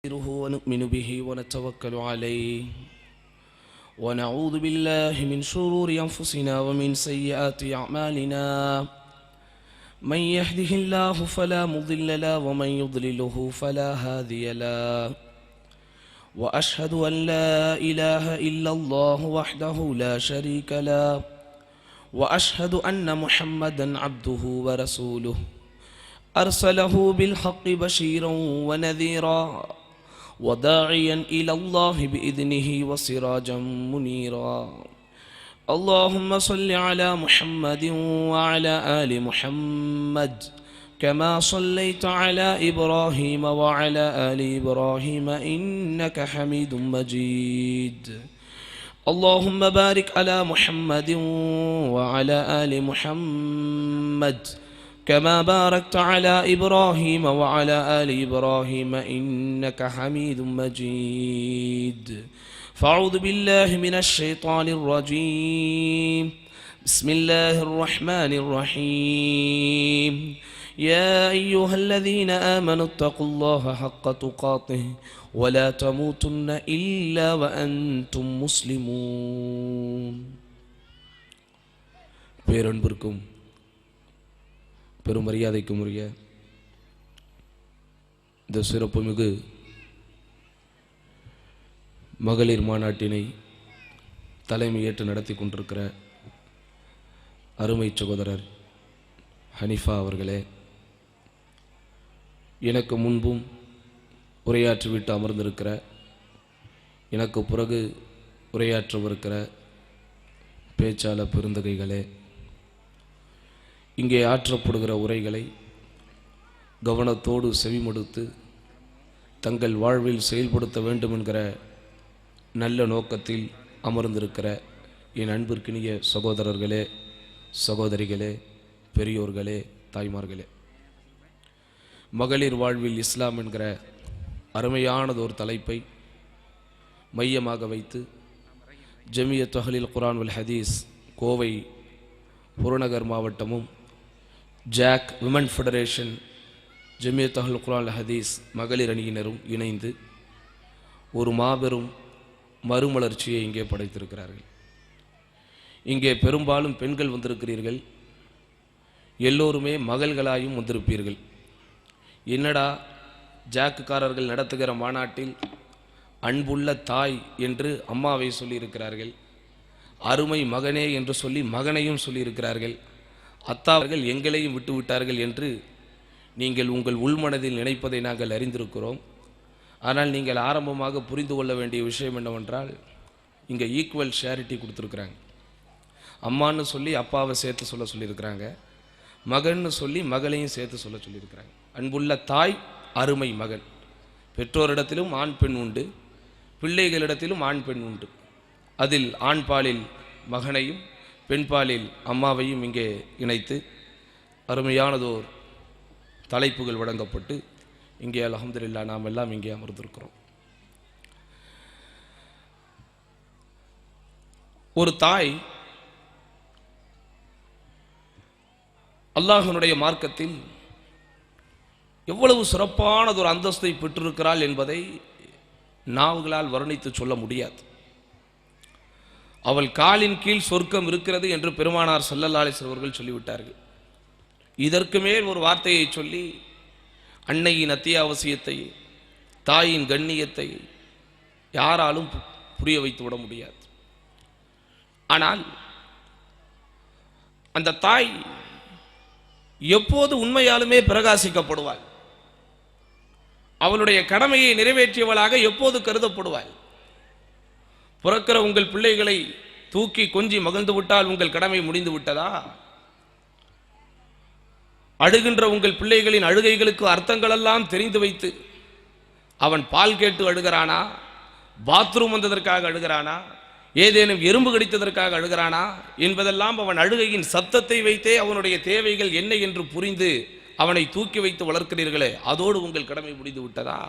ونؤمن به ونتوكل عليه ونعوذ بالله من شرور أنفسنا ومن سيئات أعمالنا من يهده الله فلا مضل له ومن يضلله فلا هادي له وأشهد أن لا إله إلا الله وحده لا شريك له وأشهد أن محمدا عبده ورسوله أرسله بالحق بشيرا ونذيرا وداعيا إلى الله بإذنه وسراجا منيرا اللهم صل على محمد وعلى آل محمد كما صليت على إبراهيم وعلى آل إبراهيم إنك حميد مجيد اللهم بارك على محمد وعلى آل محمد كما باركت على إبراهيم وعلى آل إبراهيم إنك حميد مجيد فأعوذ بالله من الشيطان الرجيم بسم الله الرحمن الرحيم يا أيها الذين آمنوا اتقوا الله حق تقاته ولا تموتن إلا وأنتم مسلمون. பேரன்பிற்கும் பெரும் மரியாதைக்கும் உரிய இந்த சிறப்புமிகு மகளிர் மாநாட்டினை தலைமையேற்று நடத்தி கொண்டிருக்கிற அருமை சகோதரர் ஹனிஃபா அவர்களே, எனக்கு முன்பும் உரையாற்றிவிட்டு அமர்ந்திருக்கிற, எனக்கு பிறகு உரையாற்றவிருக்கிற பேச்சாளர் பெருந்தகைகளே, இங்கே ஆற்றப்படுகிற உரைகளை கவனத்தோடு செவிமடுத்து தங்கள் வாழ்வில் செயல்படுத்த வேண்டும் என்கிற நல்ல நோக்கத்தில் அமர்ந்திருக்கிற என் அன்பிற்கினிய சகோதரர்களே, சகோதரிகளே, பெரியோர்களே, தாய்மார்களே, மகளிர் வாழ்வில் இஸ்லாம் என்கிற அருமையானதொரு தலைப்பை மையமாக வைத்து ஜமியத் அஹ்லில் குர்ஆன் வல் ஹதீஸ் கோவை புறநகர் மாவட்டமும் ஜாக் விமன் ஃபெடரேஷன் ஜமியத் அஹ்லில் குர்ஆன் வல் ஹதீஸ் மகளிர் அணியினரும் இணைந்து ஒரு மாபெரும் மறுமலர்ச்சியை இங்கே படைத்திருக்கிறார்கள். இங்கே பெரும்பாலும் பெண்கள் வந்திருக்கிறீர்கள், எல்லோருமே மகள்களாயும் வந்திருப்பீர்கள். என்னடா ஜாக்குக்காரர்கள் நடத்துகிற மாநாட்டில் அன்புள்ள தாய் என்று அம்மாவை சொல்லியிருக்கிறார்கள், அருமை மகனே என்று சொல்லி மகனையும் சொல்லியிருக்கிறார்கள், அத்தாவர்கள் எங்களையும் விட்டு விட்டார்கள் என்று நீங்கள் உங்கள் உள்மனதில் நினைப்பதை நாங்கள் அறிந்திருக்கிறோம். ஆனால் நீங்கள் ஆரம்பமாக புரிந்து கொள்ள வேண்டிய விஷயம் என்னவென்றால், இங்கே ஈக்குவல் ஷேரிட்டி கொடுத்துருக்குறாங்க. அம்மான்னு சொல்லி அப்பாவை சேர்த்து சொல்லியிருக்கிறாங்க, மகன்னு சொல்லி மகளையும் சேர்த்து சொல்லியிருக்கிறாங்க. அன்புள்ள தாய், அருமை மகன். பெற்றோரிடத்திலும் ஆண் பெண் உண்டு, பிள்ளைகளிடத்திலும் ஆண் பெண் உண்டு. அதில் ஆண் பாலில் மகனையும் பெண் பாலில் அம்மாவையும் இங்கே இணைத்து அருமையானதோர் தலைப்புகள் வழங்கப்பட்டு இங்கே அல்ஹம்துலில்லாஹ் நாம் எல்லாம் இங்கே அமர்ந்திருக்கிறோம். ஒரு தாய் அல்லாஹ்வினுடைய மார்க்கத்தில் எவ்வளவு சிறப்பானதொரு அந்தஸ்தை பெற்றிருக்கிறாள் என்பதை நாவுகளால் வர்ணித்து சொல்ல முடியாது. அவள் காலின் கீழ் சொர்க்கம் இருக்கிறது என்று பெருமானார் ஸல்லல்லாஹு அலைஹி வஸல்லம் அவர்கள் சொல்லிவிட்டார்கள். இதற்கு மேல் ஒரு வார்த்தையை சொல்லி அன்னையின் அத்தியாவசியத்தை, தாயின் கண்ணியத்தை யாராலும் புரிய வைத்து விட முடியாது. ஆனால் அந்த தாய் எப்போது உண்மையாலுமே பிரகாசிக்கப்படுவாள், அவளுடைய கடமையை நிறைவேற்றியவளாக எப்போது கருதப்படுவாள். பிறக்கிற உங்கள் பிள்ளைகளை தூக்கி கொஞ்சி மகிழ்ந்து விட்டால் உங்கள் கடமை முடிந்து விட்டதா? அழுகின்ற உங்கள் பிள்ளைகளின் அழுகைகளுக்கு அர்த்தங்களெல்லாம் தெரிந்து வைத்து அவன் பால் கேட்டு அழுகிறானா, பாத்ரூம் வந்ததற்காக அழுகிறானா, ஏதேனும் எறும்பு கடித்ததற்காக அழுகிறானா என்பதெல்லாம் அவன் அழுகையின் சத்தத்தை வைத்தே அவனுடைய தேவைகள் என்ன என்று புரிந்து அவனை தூக்கி வைத்து வளர்க்கிறீர்களே, அதோடு உங்கள் கடமை முடிந்து விட்டதா?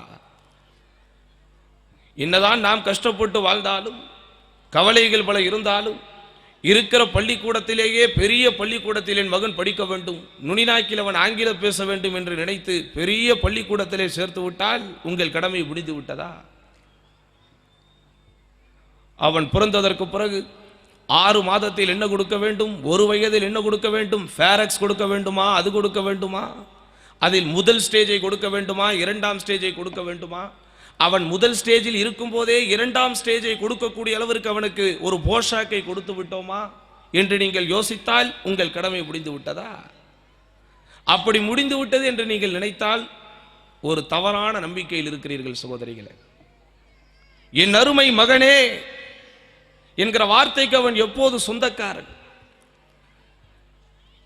என்னதான் நாம் கஷ்டப்பட்டு வாழ்ந்தாலும், கவலைகள் பல இருந்தாலும், இருக்கிற பள்ளிக்கூடத்திலேயே பெரிய பள்ளிக்கூடத்தில் என் மகன் படிக்க வேண்டும், நுனிநாக்கில் அவன் ஆங்கிலம் பேச வேண்டும் என்று நினைத்து பெரிய பள்ளிக்கூடத்திலே சேர்த்து விட்டால் உங்கள் கடமை முடிந்து விட்டதா? அவன் பிறந்ததற்கு பிறகு 6 மாதத்தில் என்ன கொடுக்க வேண்டும், 1 வயதில் என்ன கொடுக்க வேண்டும், ஃபேரக்ஸ் கொடுக்க வேண்டுமா, அது கொடுக்க வேண்டுமா, அதில் முதல் ஸ்டேஜை கொடுக்க வேண்டுமா, 2ஆம் ஸ்டேஜை கொடுக்க வேண்டுமா? அவன் முதல் ஸ்டேஜில் இருக்கும் போதே 2ஆம் ஸ்டேஜை கொடுக்கக்கூடிய அளவிற்கு அவனுக்கு ஒரு போஷாக்கை கொடுத்து விட்டோமா என்று நீங்கள் யோசித்தால் உங்கள் கடமை முடிந்து விட்டதா? அப்படி முடிந்து விட்டது என்று நீங்கள் நினைத்தால் ஒரு தவறான நம்பிக்கையில் இருக்கிறீர்கள் சகோதரிகளே. என் அருமை மகனே என்கிற வார்த்தைக்கு அவன் எப்போது சொந்தக்காரன்.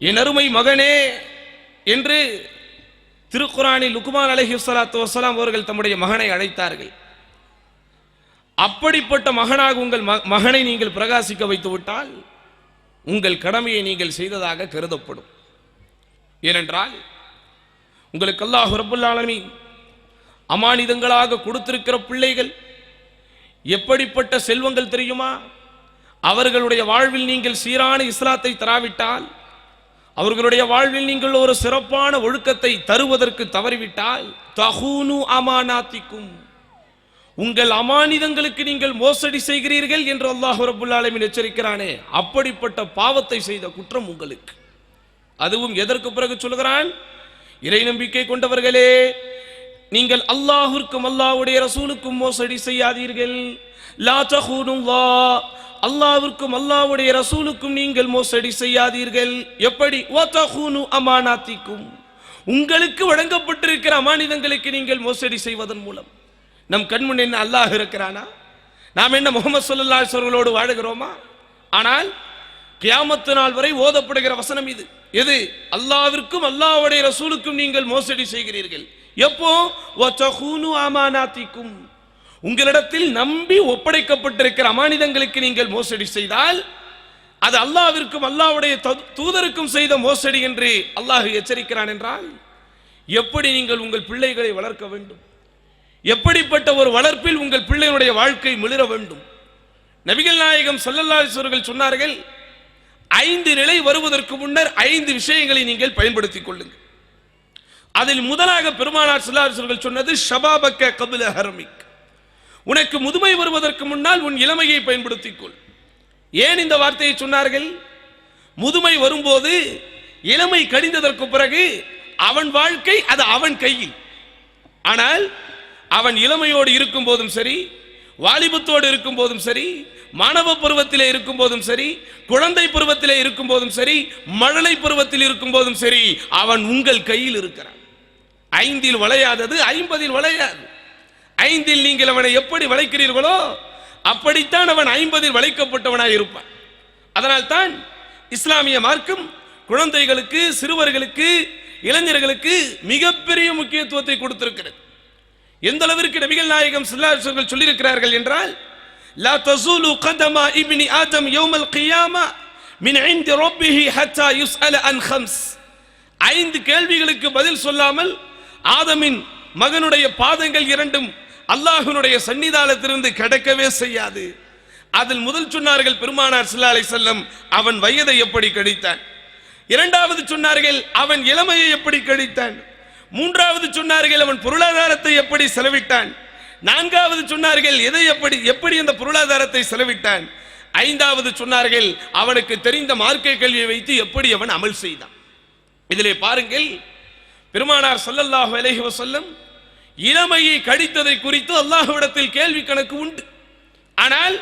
என் அருமை மகனே என்று திருக்குரானில் லுக்மான் அலைஹிஸ்ஸலாத்து வஸ்ஸலாம் அவர்கள் தம்முடைய மகனை அழைத்தார்கள். அப்படிப்பட்ட மகனாக உங்கள் மகனை நீங்கள் பிரகாசிக்க வைத்து விட்டால் உங்கள் கடமையை நீங்கள் செய்ததாக கருதப்படும். ஏனென்றால் உங்களுக்கு அல்லாஹ் ரப்பல் ஆலமீன் அமானிதங்களாக கொடுத்திருக்கிற பிள்ளைகள் எப்படிப்பட்ட செல்வங்கள் தெரியுமா? அவர்களுடைய வாழ்வில் நீங்கள் சீரான இஸ்லாத்தை தராவிட்டால், அவர்களுடைய வாழ்வில் நீங்கள் ஒரு சிறப்பான ஒழுக்கத்தை தருவதற்கு தவறிவிட்டால், தஹூனு அமானாத்திக்கும், உங்கள் அமானிதங்களுக்கு நீங்கள் மோசடி செய்கிறீர்கள் என்று அல்லாஹ் ரப்பல் ஆலமீன் எச்சரிக்கிறானே, அப்படிப்பட்ட பாவத்தை செய்த குற்றம் உங்களுக்கு. அதுவும் எதற்கு பிறகு சொல்கிறான்? இறை நம்பிக்கை கொண்டவர்களே, நீங்கள் அல்லாஹ்விற்கும் அல்லாஹ்வுடைய ரசூலுக்கும் மோசடி செய்யாதீர்கள். லா தஹூனுல்லாஹ், அல்லாஹ்விற்கும் அல்லாஹ்வுடைய ரசூலுக்கும் நீங்கள் மோசடி செய்யாதீர்கள். எப்படி? வதஹூனு அமானாத்திக்கும், உங்களுக்கு வழங்கப்பட்டிருக்கிற அமானிதங்களுக்கு நீங்கள் மோசடி செய்வதன் மூலம். நம் கண்முன் என்ன அல்லாஹ் இருக்கிறானா? நாம் என்ன முஹம்மது ஸல்லல்லாஹு அலைஹி வஸல்லமோடு வாழுகிறோமா? ஆனால் கியாமத் நாள் வரை ஓதப்படுகிற வசனம் இது. எது? அல்லாஹ்விற்கும் அல்லாஹ்வுடைய ரசூலுக்கும் நீங்கள் மோசடி செய்கிறீர்கள். எப்போ? வதஹூனு அமானாத்திக்கும், உங்களிடத்தில் நம்பி ஒப்படைக்கப்பட்டிருக்கிற அமானிதங்களுக்கு நீங்கள் மோசடி செய்தால் அது அல்லாஹ்விற்கும் அல்லாஹ்வுடைய தூதருக்கும் செய்த மோசடி என்று அல்லாஹ் எச்சரிக்கிறான். என்றால் எப்படி நீங்கள் உங்கள் பிள்ளைகளை வளர்க்க வேண்டும்? எப்படிப்பட்ட ஒரு வளர்ப்பில் உங்கள் பிள்ளைகளுடைய வாழ்க்கை மிளிர வேண்டும்? நபிகள் நாயகம் ஸல்லல்லாஹு அலைஹி வஸல்லம் சொன்னார்கள், 5 நிலை வருவதற்கு முன்னர் 5 விஷயங்களை நீங்கள் பயன்படுத்திக் கொள்ளுங்கள். அதில் முதலாக பெருமானார் ஸல்லல்லாஹு அலைஹி வஸல்லம் சொன்னது ஷபாபக்க கப்ல ஹரமிக், உனக்கு முதுமை வருவதற்கு முன்னால் உன் இளமையை பயன்படுத்திக் கொள். ஏன் இந்த வார்த்தையை சொன்னார்கள்? முதுமை வரும்போது, இளமை கடிந்ததற்கு பிறகு அவன் வாழ்க்கை அது அவன் கையில். ஆனால் அவன் இளமையோடு இருக்கும் போதும் சரி, வாலிபத்தோடு இருக்கும் போதும் சரி, மாணவ பருவத்திலே இருக்கும் போதும் சரி, குழந்தை பருவத்திலே இருக்கும் போதும் சரி, மழலை பருவத்தில் இருக்கும் போதும் சரி, அவன் உங்கள் கையில் இருக்கிறான். 5இல் வளையாதது 50இல் வளையாது. 5இல் நீங்கள் அவனை எப்படி வளைக்கிறீர்களோ அப்படித்தான் அவன் 50இல் வளைக்கப்பட்டவனாய் இருப்பான். அதனால் தான் இஸ்லாமிய மார்க்கம் குழந்தைகளுக்கு, சிறுவர்களுக்கு, இளைஞர்களுக்கு மிகப்பெரிய முக்கியத்துவத்தை கொடுத்திருக்கிறது. எந்த அளவிற்கு நபிகள் நாயகம் ஸல்லல்லாஹு அலைஹி வஸல்லம் சொல்லியிருக்கிறார்கள் என்றால், லா தஸூலு கதமா இப்னி ஆதம் யௌமல் கியாமா மின் இன்தி ரப்பிஹி ஹத்தா யுஸ்அல அன் ஹம்ஸ். 5 கேள்விகளுக்கு பதில் சொல்லாமல் ஆதமின் மகனுடைய பாதங்கள் 2ம் அல்லாஹ்வினுடைய சன்னிதானத்திலிருந்து கடக்கவே செய்யாது. அதில் முதல் சொன்னார்கள் பெருமானார் ஸல்லல்லாஹு அலைஹி வஸல்லம், அவன் வயதை எப்படி கழித்தான். 2வது சொன்னார்கள் அவன் இளமையை எப்படி கழித்தான். 3வது சொன்னார்கள் அவன் பொருளாதாரத்தை எப்படி செலவிட்டான். 4வது சொன்னார்கள் எதை எப்படி அந்த பொருளாதாரத்தை செலவிட்டான். 5வது சொன்னார்கள் அவனுக்கு தெரிந்த மார்க்க கல்வியை வைத்து எப்படி அவன் அமல் செய்தான். இதிலே பாருங்கள், பெருமானார் ஸல்லல்லாஹு அலைஹி வஸல்லம் இளமையை கழித்ததை குறித்து அல்லாஹ்விடத்தில் கேள்வி கணக்கு உண்டு. ஆனால்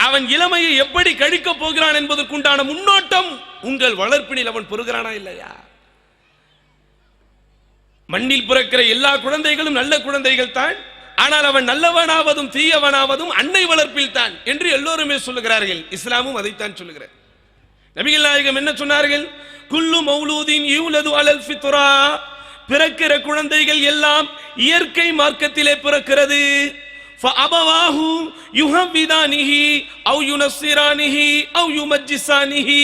அவன் இளமையை எப்படி கழிக்கப் போகிறான் என்பதற்குண்டான முன்னோட்டம் உங்கள் வளர்ப்பினில் அவன் பெறுகிறானா இல்லையா? மண்ணில் பிறக்கிற எல்லா குழந்தைகளும் நல்ல குழந்தைகள் தான். ஆனால் அவன் நல்லவனாவதும் தீயவனாவதும் அன்னை வளர்ப்பில் தான் என்று எல்லோருமே சொல்லுகிறார்கள். இஸ்லாமும் அதைத்தான் சொல்லுகிறார். நபிகள் நாயகம் என்ன சொன்னார்கள்? குல்லு மௌலூதின் யூலது அலல் ஃபித்ரா, பிறக்கிற குழந்தைகள் எல்லாம் இயற்கை மார்க்கத்திலே பிறக்கிறது. ஃபஅபவாஹு யுஹவ்விதானிஹி அவ் யுனஸ்ஸிரானிஹி அவ் யுமஜ்ஜிசானிஹி,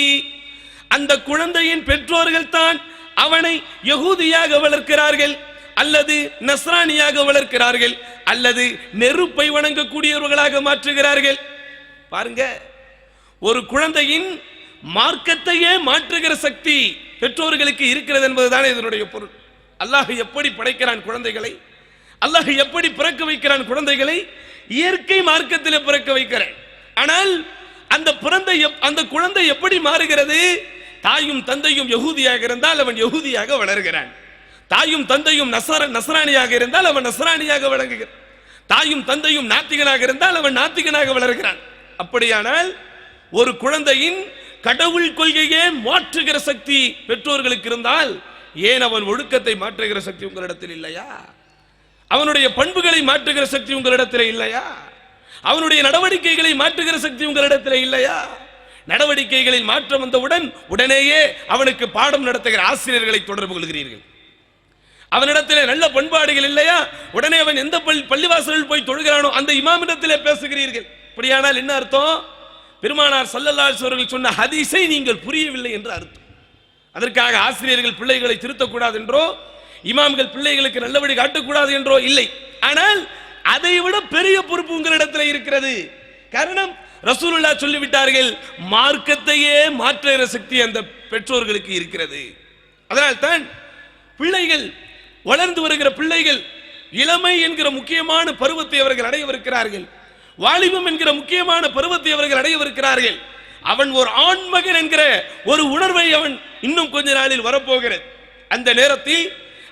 அந்த குழந்தையின் பெற்றோர்கள் தான் அவனை யகூதியாக வளர்க்கிறார்கள், அல்லது நஸ்ரானியாக வளர்க்கிறார்கள், அல்லது நெருப்பை வணங்கக்கூடியவர்களாக மாற்றுகிறார்கள். பாருங்க, ஒரு குழந்தையின் மார்க்கத்தையே மாற்றுகிற சக்தி பெற்றோர்களுக்கு இருக்கிறது என்பதுதான் இதனுடைய பொருள். அல்லாஹ் எப்படி படைக்கிறான் குழந்தைகளை, அல்லாஹ் எப்படி பிறக்க வைக்கிறான் குழந்தைகளை, இயற்கை மார்க்கத்திலே பிறக்க வைக்கிறான். ஆனால் அந்த குழந்தை எப்படி மாறுகிறது? தாயும் தந்தையும் யகூதியாக இருந்தால் அவன் யகூதியாக வளர்கிறான். தாயும் தந்தையும் நஸ்ரானியாக இருந்தால் அவன் நஸ்ரானியாக வளர்கிறான். தாயும் தந்தையும் நாத்திகனாக இருந்தால் அவன் நாத்திகனாக வளர்கிறான். அப்படியானால் ஒரு குழந்தையின் கடவுள் கொள்கையே மாற்றுகிற சக்தி பெற்றோர்களுக்கு இருந்தால் ஏன் அவன் ஒழுக்கத்தை மாற்றுகிற சக்தி உங்களிடத்தில் இல்லையா? அவனுடைய பண்புகளை மாற்றுகிற சக்தி உங்களிடத்தில் இல்லையா? அவனுடைய நடவடிக்கைகளை மாற்றுகிற சக்தி உங்களிடத்தில் இல்லையா? நடவடிக்கைகளில் மாற்றம் வந்தவுடன் உடனேயே அவனுக்கு பாடம் நடத்துகிற ஆசிரியர்களை தொடர்பு கொள்கிறீர்கள். அவனிடத்தில் நல்ல பண்பாடுகள் இல்லையா? உடனே அவன் எந்த பள்ளிவாசலில் போய் தொழுகிறானோ அந்த இமாமிடத்திலே பேசுகிறீர்கள். இப்படியானால் என்ன அர்த்தம்? பெருமானார் ஸல்லல்லாஹு அலைஹி வஸல்லம் சொன்ன ஹதீஸை நீங்கள் புரியவில்லை என்று அர்த்தம். அதற்காக ஆசிரியர்கள் பிள்ளைகளை திருத்தக்கூடாது என்றோ, இமாம்கள் பிள்ளைகளுக்கு நல்ல வழி காட்டக்கூடாது என்றோ இல்லை. ஆனால் அதை விட பெரிய பொறுப்பு உங்களிடத்தில் இருக்கிறது. காரணம், ரசூலுல்லாஹ் சொல்லிவிட்டார்கள், மார்க்கத்தையே மாற்றுகிற சக்தி அந்த பெற்றோர்களுக்கு இருக்கிறது. அதனால் தான் பிள்ளைகள், வளர்ந்து வருகிற பிள்ளைகள் இளமை என்கிற முக்கியமான பருவத்தை அவர்கள் அடையவிருக்கிறார்கள். வாலிபம் என்கிற முக்கியமான பருவத்தை அவர்கள் அடையவிருக்கிறார்கள். அவன் ஒரு ஆண்மகன் என்கிற ஒரு உணர்வை அவன் இன்னும் கொஞ்ச நாளில் வரப்போகிறது. அந்த நேரத்தில்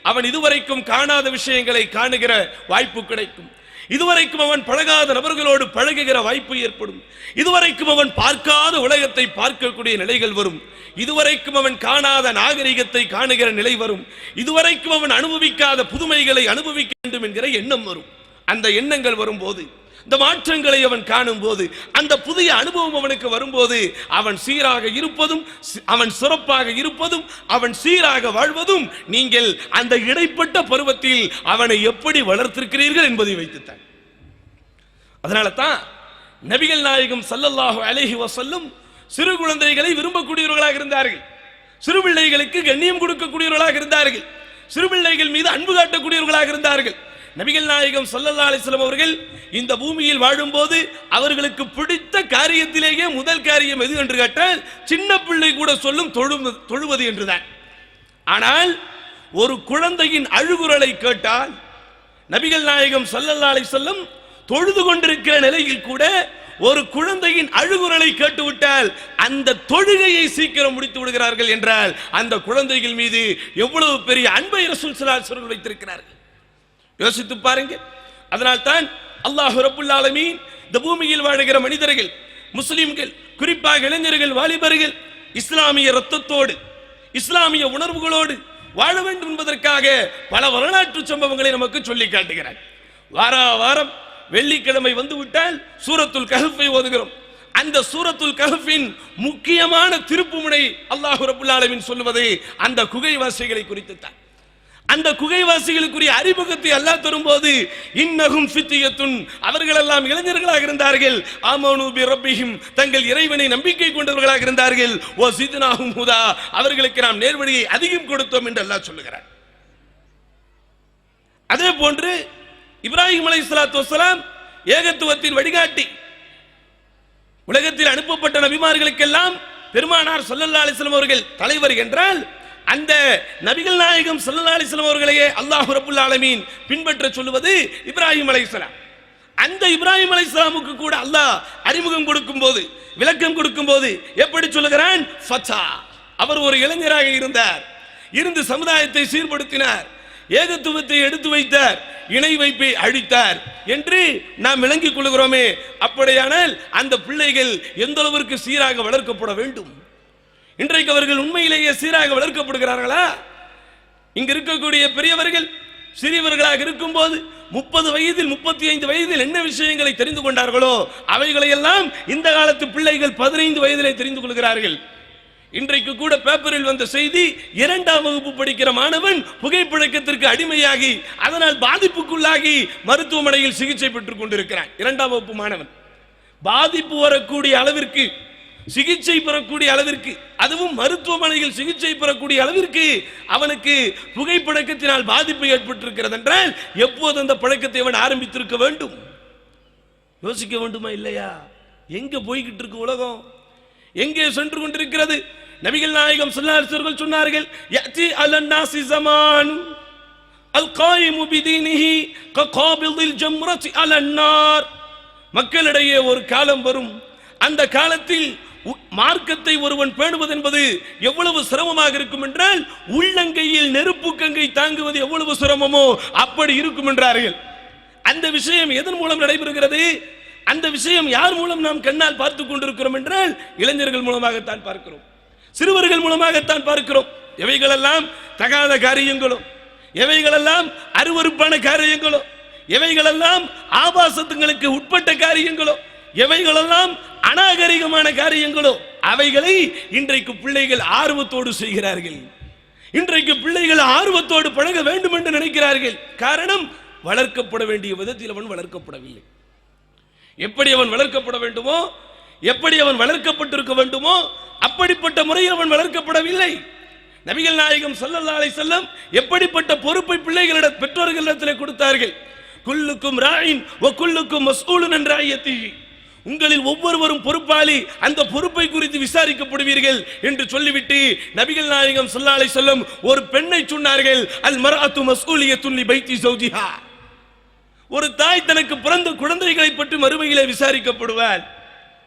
அவன் இதுவரைக்கும் காணாத விஷயங்களை காணுகிற வாய்ப்பு கிடைக்கும். இதுவரைக்கும் அவன் பழகாத நபர்களோடு பழகுகிற வாய்ப்பு ஏற்படும். இதுவரைக்கும் அவன் பார்க்காத உலகத்தை பார்க்கக்கூடிய நிலைகள் வரும். இதுவரைக்கும் அவன் காணாத நாகரிகத்தை காணுகிற நிலை வரும். இதுவரைக்கும் அவன் அனுபவிக்காத புதுமைகளை அனுபவிக்க வேண்டும் என்கிற எண்ணம் வரும். அந்த எண்ணங்கள் வரும்போது, இந்த மாற்றங்களை அவன் காணும் போது, அந்த புதிய அனுபவம் அவனுக்கு வரும்போது, அவன் சீராக இருப்பதும், அவன் சிறப்பாக இருப்பதும், அவன் சீராக வாழ்வதும் நீங்கள் அந்த இடைப்பட்ட பருவத்தில் அவனை எப்படி வளர்த்திருக்கிறீர்கள் என்பதை வைத்துத்தான். அதனால தான் நபிகள் நாயகம் ஸல்லல்லாஹு அலைஹி வஸல்லம் சிறு குழந்தைகளை விரும்பக்கூடியவர்களாக இருந்தார்கள். சிறு பிள்ளைகளுக்கு கண்ணியம் கொடுக்கக்கூடியவர்களாக இருந்தார்கள். சிறு பிள்ளைகள் மீது அன்பு காட்டக்கூடியவர்களாக இருந்தார்கள். நபிகள் நாயகம் ஸல்லல்லாஹு அலைஹி வஸல்லம் அவர்கள் இந்த பூமியில் வாழும்போது அவர்களுக்கு பிடித்த காரியத்திலேயே முதல் காரியம் எது என்று கேட்டால், சின்ன பிள்ளை கூட சொல்லும் தொழுவது என்றுதான். ஆனால் ஒரு குழந்தையின் அழுகுரலை கேட்டால், நபிகள் நாயகம் ஸல்லல்லாஹு அலைஹி வஸல்லம் தொழுது கொண்டிருக்கிற நிலையில் கூட ஒரு குழந்தையின் அழுகுரலை கேட்டுவிட்டால் அந்த தொழுகையை சீக்கிரம் முடித்து விடுகிறார்கள் என்றால் அந்த குழந்தைகள் மீது எவ்வளவு பெரிய அன்பை ரசூல் ஸல்லல்லாஹு அலைஹி வஸல்லம் வைத்திருக்கிறார்கள். யோசித்து பாருங்க. அதனால் தான் அல்லாஹ் ரப்புல் ஆலமீன் இந்த பூமியில் வாழுகிற மனிதர்கள், முஸ்லிம்கள், குறிப்பாக இளைஞர்கள், வாலிபர்கள் இஸ்லாமிய ரத்தத்தோடு, இஸ்லாமிய உணர்வுகளோடு வாழ வேண்டும் என்பதற்காக பல வரலாற்று சம்பவங்களை நமக்கு சொல்லி காட்டுகிறார். வாரம் வெள்ளிக்கிழமை வந்துவிட்டால் சூரத்துல் கஹ்ஃபை ஓதுகிறோம். அந்த சூரத்துல் கஹ்ஃபின் முக்கியமான திருப்புமுனை அல்லாஹ் ரப்புல் ஆலமீன் சொல்லுவது அந்த குகைவாசிகளை குறித்து தான். அந்த குகைவாசிகளுக்குரிய அறிமுகத்தை அல்லாஹ் தரும்போது, இன்னஹும் ஃபித்யத்துன், அவர்கள் எல்லாம் இளைஞர்களாக இருந்தார்கள், ஆமனு பி ரப்பிஹிம், தங்கள் இறைவனை நம்பிக்கை கொண்டவர்களாக இருந்தார்கள், வ ஸித்னாஹும் ஹுதா, அவர்களுக்கு நாம் நேர்வழியை அதிகம் கொடுத்தோம் என்று அல்லாஹ் சொல்லுகிறார். அதே போன்று இப்ராஹிம் அலைஹிஸ்ஸலாத்து வஸ்ஸலாம் ஏகத்துவத்தின் வழிகாட்டி, உலகத்தில் அனுப்பப்பட்ட நபிமார்களுக்கெல்லாம் பெருமானார் ஸல்லல்லாஹு அலைஹி வஸல்லம் அவர்கள் தலைவர் என்றால், அந்த நபிகள் நாயகம் ஸல்லல்லாஹு அலைஹி வஸல்லம் அவர்களையே அல்லாஹ் ரப்புல் ஆலமீன் பின்பற்ற சொல்லுவது இப்ராஹிம் அலைஹிஸ்ஸலாம். அந்த இப்ராஹிம் அலைஹிஸ்ஸலாமுக்கு கூட அல்லாஹ் அறிமுகம் கொடுக்கும் போது, விளக்கம் கொடுக்கும் போது எப்படி சொல்லுகிறான்? ஃபதா, அவர் ஒரு இளைஞராக இருந்தார், இருந்து சமுதாயத்தை சீர்படுத்தினார், ஏகத்துவத்தை எடுத்து வைத்தார், இணை வைப்பை அழித்தார் என்று நாம் விளங்கிக் கொள்கிறோமே. அப்படியானால் அந்த பிள்ளைகள் எந்த அளவிற்கு சீராக வளர்க்கப்பட வேண்டும்? இன்றைக்கு அவர்கள் உண்மையிலேயே சீராக வளர்க்கப்படுகிறார்களா? இங்கு இருக்கக்கூடிய பெரியவர்கள் சிறியவர்களாக இருக்கும் போது 30 வயதில் 35 வயதில் என்ன விஷயங்களை தெரிந்து கொண்டார்களோ அவைகளை எல்லாம் இந்த காலத்து பிள்ளைகள் 15 வயதிலே தெரிந்து கொள்கிறார்கள். இன்றைக்கு கூட பேப்பரில் வந்த செய்தி, 2ஆம் வகுப்பு படிக்கிற மாணவன் புகைப்பழக்கத்திற்கு அடிமையாகி அதனால் பாதிப்புக்குள்ளாகி மருத்துவமனையில் சிகிச்சை பெற்றுக் கொண்டிருக்கிறான். 2ஆம் வகுப்பு மாணவன் பாதிப்பு வரக்கூடிய அளவிற்கு, சிகிச்சை பெறக்கூடிய அளவிற்கு, அதுவும் மருத்துவமனையில் சிகிச்சை பெறக்கூடிய அளவிற்கு அவனுக்கு புகைப்பழக்கத்தினால் பாதிப்பு ஏற்பட்டிருக்கிறது என்றால் எப்போது அந்த பழக்கத்தை அவன் ஆரம்பித்திருக்க வேண்டும்? யோசிக்க வேண்டுமா இல்லையா? எங்க போய்கிட்டு இருக்கு உலகம்? எங்கே சென்று கொண்டிருக்கிறது? நபிகள் நாயகம் ஸல்லல்லாஹு அலைஹி வஸல்லம் சொன்னார்கள், யஅதி அலன்னாஸி ஸமான் அல்காயிமு பிதீனிஹி ககாபிதில் ஜம்ரத்தி அலன்னார். மக்களிடையே ஒரு காலம் வரும், அந்த காலத்தில் மார்க்கத்தை ஒருவன் பேணுவது என்பது எவ்வளவு சிரமமாக இருக்கும் என்றால், உள்ளங்கையில் நெருப்பு கங்கை தாங்குவது எவ்வளவு சிரமமோ அப்படி இருக்கும் என்றார்கள். அந்த விஷயம் எதன் மூலம் நடைபெறுகிறது? அந்த விஷயம் யார் மூலம் நாம் கண்ணால் பார்த்துக் கொண்டிருக்கிறோம் என்றால், இளைஞர்கள் மூலமாகத்தான் பார்க்கிறோம், சிறுவர்கள் மூலமாகத்தான் பார்க்கிறோம். எவைகளெல்லாம் தகாத காரியங்களோ, எவைகளெல்லாம் அருவருப்பான காரியங்களோ, எவைகளெல்லாம் ஆபாசத்துங்களுக்கு உட்பட்ட காரியங்களோ, எவைகளெல்லாம் அநாகரிகமான காரியங்களோ, அவைகளை இன்றைக்கு பிள்ளைகள் ஆர்வத்தோடு செய்கிறார்கள். இன்றைக்கு பிள்ளைகள் ஆர்வத்தோடு பழக வேண்டும் என்று நினைக்கிறார்கள். காரணம், வளர்க்கப்பட வேண்டிய விதத்தில் அவன் வளர்க்கப்படவில்லை. எப்படி அவன் வளர்க்கப்பட வேண்டுமோ, எப்படி அவன் வளர்க்கப்பட்டிருக்க வேண்டுமோ அப்படிப்பட்ட முறையில் அவன் வளர்க்கப்படவில்லை. நபிகள் நாயகம் ஸல்லல்லாஹு அலைஹி வஸல்லம் எப்படிப்பட்ட பொறுப்பை பிள்ளைகளிடம் பெற்றோர்களிடத்தில் கொடுத்தார்கள்? குல்லுக்கும் ராயின் வ குல்லுக்கும் மஸ்ஊலுன் அன் ராயியத்திஹி. உங்களில் ஒவ்வொருவரும் பொறுப்பாளி, அந்த பொறுப்பை குறித்து விசாரிக்கப்படுவீர்கள் என்று சொல்லிவிட்டு நபிகள் நாயகம் ஸல்லல்லாஹு அலைஹி வஸல்லம் ஒரு பெண்ணை சொன்னார்கள், அல் மர்அத்து மஸ்ஊலியத்துன் லி பைத்தி ஸௌஜிஹா. ஒரு தாய் தனக்கு பிறந்த குழந்தைகளை பற்றி மறுமையிலே விசாரிக்கப்படுவார்.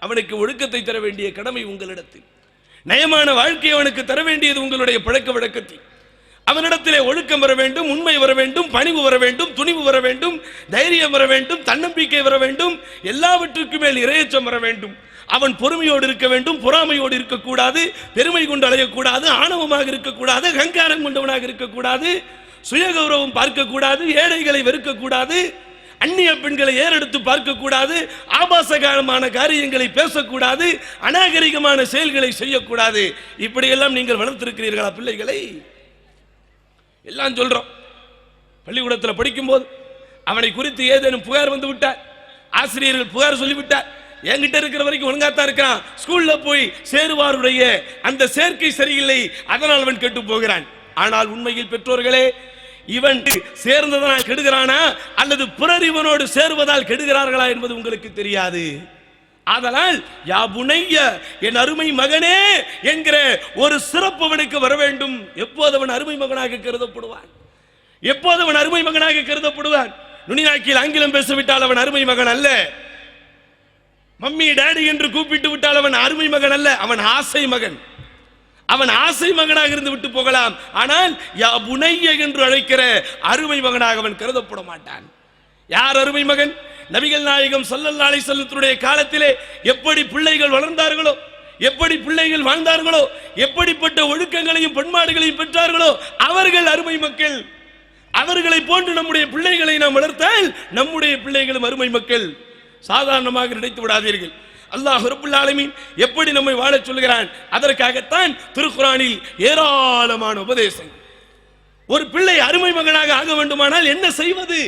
அவனுக்கு ஒழுக்கத்தை தர வேண்டிய கடமை உங்களிடத்தில், நயமான வாழ்க்கையை அவனுக்கு தர வேண்டியது உங்களுடைய பழக்க வழக்கத்தில். அவனிடத்திலே ஒழுக்கம் வர வேண்டும், உண்மை வர வேண்டும், பணிவு வர வேண்டும், துணிவு வர வேண்டும், தைரியம் வர வேண்டும், தன்னம்பிக்கை வர வேண்டும், எல்லாவற்றுக்கும் மேல் இறையச்சம் வர வேண்டும். அவன் பொறுமையோடு இருக்க வேண்டும், பொறாமையோடு இருக்கக்கூடாது, பெருமை கொண்டு அலையக்கூடாது, ஆணவமாக இருக்கக்கூடாது, அகங்காரம் கொண்டவனாக இருக்கக்கூடாது, சுயகௌரவம் பார்க்கக்கூடாது, ஏழைகளை வெறுக்கக்கூடாது, அந்நிய பெண்களை ஏறெடுத்து பார்க்கக்கூடாது, ஆபாசகரமான காரியங்களை பேசக்கூடாது, அநாகரிகமான செயல்களை செய்யக்கூடாது. இப்படியெல்லாம் நீங்கள் வளர்த்திருக்கிறீர்களா பிள்ளைகளை? எல்லாம் சொல்றோம். பள்ளிக்கூடத்தில் படிக்கும்போது அவனை குறித்து ஏதேனும் புகார் வந்து விட்டார், ஆசிரியர்கள் புகார் சொல்லிவிட்டார், என்கிட்ட இருக்கிற வரைக்கும் ஒழுங்காத்தான் இருக்கிறான், ஸ்கூல்ல போய் சேருவாருடைய அந்த சேர்க்கை சரியில்லை, அதனால் அவன் கெட்டு போகிறான். ஆனால் உண்மையில் பெற்றோர்களே, இவன் சேர்ந்ததனால் கெடுகிறானா அல்லது பிறர் இவனோடு சேருவதால் கெடுகிறார்களா என்பது உங்களுக்கு தெரியாது. ஆதலால் யா புனைய, என் அருமை மகனே என்கிற ஒரு சிறப்பு அவனுக்கு வர வேண்டும். எப்போது அவன் அருமை மகனாக கருதப்படுவான்? எப்போது அவன் அருமை மகனாக கருதப்படுவான்? நுனிநாக்கில் ஆங்கிலம் பேசிவிட்டால் அவன் அருமை மகன் அல்ல. மம்மி டாடி என்று கூப்பிட்டு விட்டால் அவன் அருமை மகன் அல்ல, அவன் ஆசை மகன். அவன் ஆசை மகனாக இருந்து விட்டு போகலாம், ஆனால் யா புனைய என்று அழைக்கிற அருமை மகனாக அவன் கருதப்பட மாட்டான். யார் அருமை மகன்? நபிகள் நாயகம் ஸல்லல்லாஹு அலைஹி வஸல்லத்துடைய காலத்திலே எப்படி பிள்ளைகள் வளர்ந்தார்களோ, எப்படி பிள்ளைகள் வாழ்ந்தார்களோ, எப்படிப்பட்ட ஒழுக்கங்களையும் பண்பாடுகளையும் பெற்றார்களோ அவர்கள் அருமை மக்கள். அவர்களை போன்று நம்முடைய பிள்ளைகளை நாம் வளர்த்தால் நம்முடைய பிள்ளைகளும் அருமை மக்கள். சாதாரணமாக நினைத்து விடாதீர்கள். அல்லாஹ் ரப்பல் ஆலமீன் எப்படி நம்மை வாழச் சொல்கிறான், அதற்காகத்தான் திருக்குர்ஆனில் ஏராளமான உபதேசங்கள். ஒரு பிள்ளை அருமை மகனாக ஆக வேண்டுமானால் என்ன செய்வது?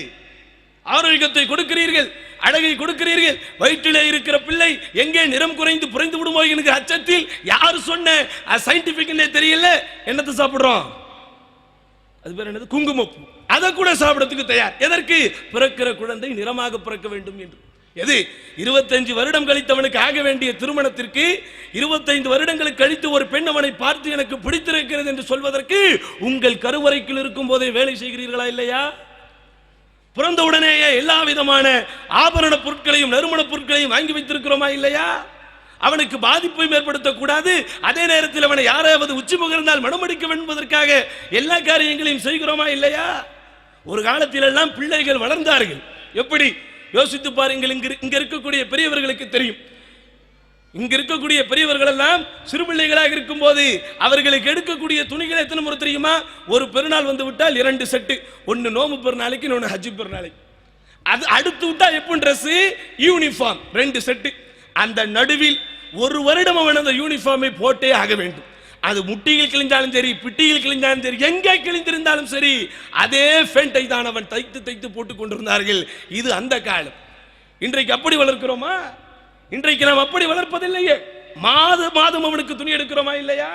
ஆரோக்கியத்தை கொடுக்கிறீர்கள், அழகை கொடுக்கிறீர்கள், வயிற்றிலே இருக்கிற பிள்ளை எங்கே நிறம் குறைந்து புரைந்து விடுமோ என்கிற அச்சத்தில், யார் சொன்ன சயின்டிபிக் தெரியல, என்னத்தை சாப்பிடுறோம்? அது பேர் என்னது? குங்குமப்பூ. அதை கூட சாப்பிடறதுக்கு தயார். எதற்கு? பிறக்கிற குழந்தை நிறமாக பிறக்க வேண்டும் என்று. எது? 25 வருடம் கழித்தவனுக்கு ஆக வேண்டிய திருமணத்திற்கு 25 வருடங்களுக்கு கழித்து ஒரு பெண் அவனை பார்த்து எனக்கு பிடித்திருக்கிறது என்று சொல்வதற்கு உங்கள் கருவறைக்குள் இருக்கும் போதே வேலை செய்கிறீர்களா இல்லையா? பிறந்த உடனேயே எல்லா விதமான ஆபரண பொருட்களையும் நறுமண பொருட்களையும் வாங்கி வைத்திருக்கிறோமா இல்லையா? அவனுக்கு பாதிப்பையும் ஏற்படுத்தக்கூடாது, அதே நேரத்தில் அவனை யாராவது உச்சி முகர்ந்தால் மனமடிக்க என்பதற்காக எல்லா காரியங்களையும் செய்கிறோமா இல்லையா? ஒரு காலத்தில் எல்லாம் பிள்ளைகள் வளர்ந்தார்கள். எப்படி? யோசித்து பாருங்கள். இங்க இருக்கக்கூடிய பெரியவர்களுக்கு தெரியும். இங்க இருக்கக்கூடிய பெரியவர்கள் எல்லாம் சிறு பிள்ளைகளாக இருக்கும் போது அவர்களுக்கு எடுக்கக்கூடிய துணிகள் எத்தனை முறை தெரியுமா? ஒரு பெருநாள் வந்து விட்டால் 2 செட்டு, ஒன்னு நோம்பு பெருநாளைக்கு, இன்னொன்னு ஹஜ் பெருநாளைக்கு. அது அடுத்து விட்டா எப்போ ட்ரெஸ், யூனிஃபார்ம் 2 செட்டு. அந்த நடுவில் ஒரு வருடம் அவன் அந்த யூனிஃபார்மை போட்டே ஆக வேண்டும். அது முட்டியில் கிழிஞ்சாலும் சரி, பிட்டியில் கிழிஞ்சாலும் சரி, எங்கே கிழிந்திருந்தாலும் சரி, அதே ஃபேண்டை தான் அவன் தைத்து தைத்து போட்டுக் கொண்டிருந்தார்கள். இது அந்த காலம். இன்றைக்கு அப்படி வளர்க்கிறோமா? இன்றைக்கு நாம் அப்படி வளர்ப்பதில்லையே. மாதம் அவனுக்கு துணி எடுக்கிறோமா இல்லையா?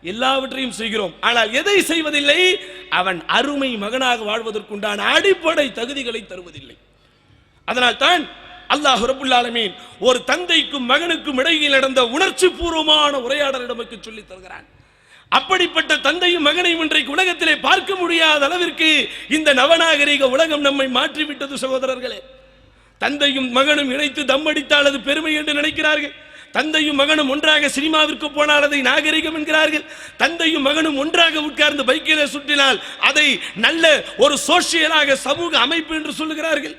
எல்லாவற்றையும் செய்கிறோம். ஆனால் எதை செய்வதில்லை? அவன் அருமை மகனாக வாழ்வதற்குண்டான அடிப்படை தகுதிகளை தருவதில்லை. அதனால் தான் அல்லாஹ் ரப்புல் ஆலமீன் ஒரு தந்தைக்கும் மகனுக்கும் இடையில் நடந்த உணர்ச்சி பூர்வமான உரையாடலை நமக்கு சொல்லித் தருகிறான். அப்படிப்பட்ட தந்தையும் மகனையும் இன்றைக்கு உலகத்திலே பார்க்க முடியாத அளவிற்கு இந்த நவநாகரிக உலகம் நம்மை மாற்றிவிட்டது சகோதரர்களே. தந்தையும் மகனும் இணைத்து தம் அடித்தால் அது பெருமை என்று நினைக்கிறார்கள். தந்தையும் மகனும் ஒன்றாக சினிமாவிற்கு போனால் அதை நாகரிகம் என்கிறார்கள். தந்தையும் மகனும் ஒன்றாக உட்கார்ந்து பைக்கிலே சுற்றினால் அதை நல்ல ஒரு சோசியலாக சமூக அமைப்பு என்று சொல்லுகிறார்கள்.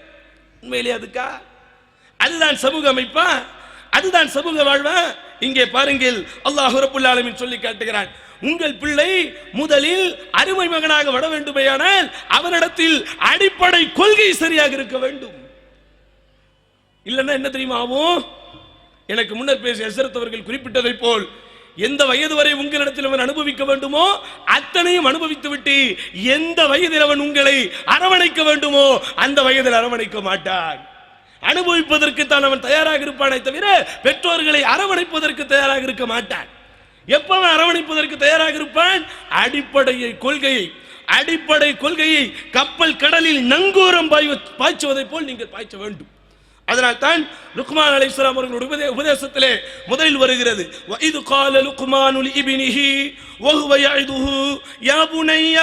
உண்மையிலே அதுக்கா? அதுதான் சமூக அமைப்பா? அதுதான் சமூக வாழ்வா? இங்கே பாருங்கள், அல்லாஹ் ரப்புல் ஆலமீன் சொல்லி காட்டுகிறான், உங்கள் பிள்ளை முதலில் அருமை மகனாக வர வேண்டுமையானால் அவனிடத்தில் அடிப்படை கொள்கை சரியாக இருக்க வேண்டும். இல்லைன்னா என்ன தெரியுமா ஆகும்? எனக்கு முன்னர் பேசிய ஹஸ்ரத் அவர்கள் குறிப்பிட்டதை போல் எந்த வயது வரை உங்களிடத்தில் அவன் அனுபவிக்க வேண்டுமோ அத்தனையும் அனுபவித்து விட்டு எந்த வயதில் அவன் உங்களை அரவணைக்க வேண்டுமோ அந்த வயதில் அரவணைக்க மாட்டான். அனுபவிப்பதற்கு தான் அவன் தயாராக இருப்பானே தவிர பெற்றோர்களை அரவணைப்பதற்கு தயாராக இருக்க மாட்டான். எப்ப அவன் அரவணைப்பதற்கு தயாராக இருப்பான்? அடிப்படை கொள்கையை கப்பல் கடலில் நங்கூரம் பாய்ச்சுவதை போல் நீங்கள் பாய்ச்ச வேண்டும். அதனால் தான் லுக்மான் அலைஹிஸ்ஸலாம் அவர்களுடைய உபதேசத்திலே முதலில் வருகிறது, வஇது கால லுக்மானு லிஇப்னிஹி வஹுவ யஇதுஹு யா புனைய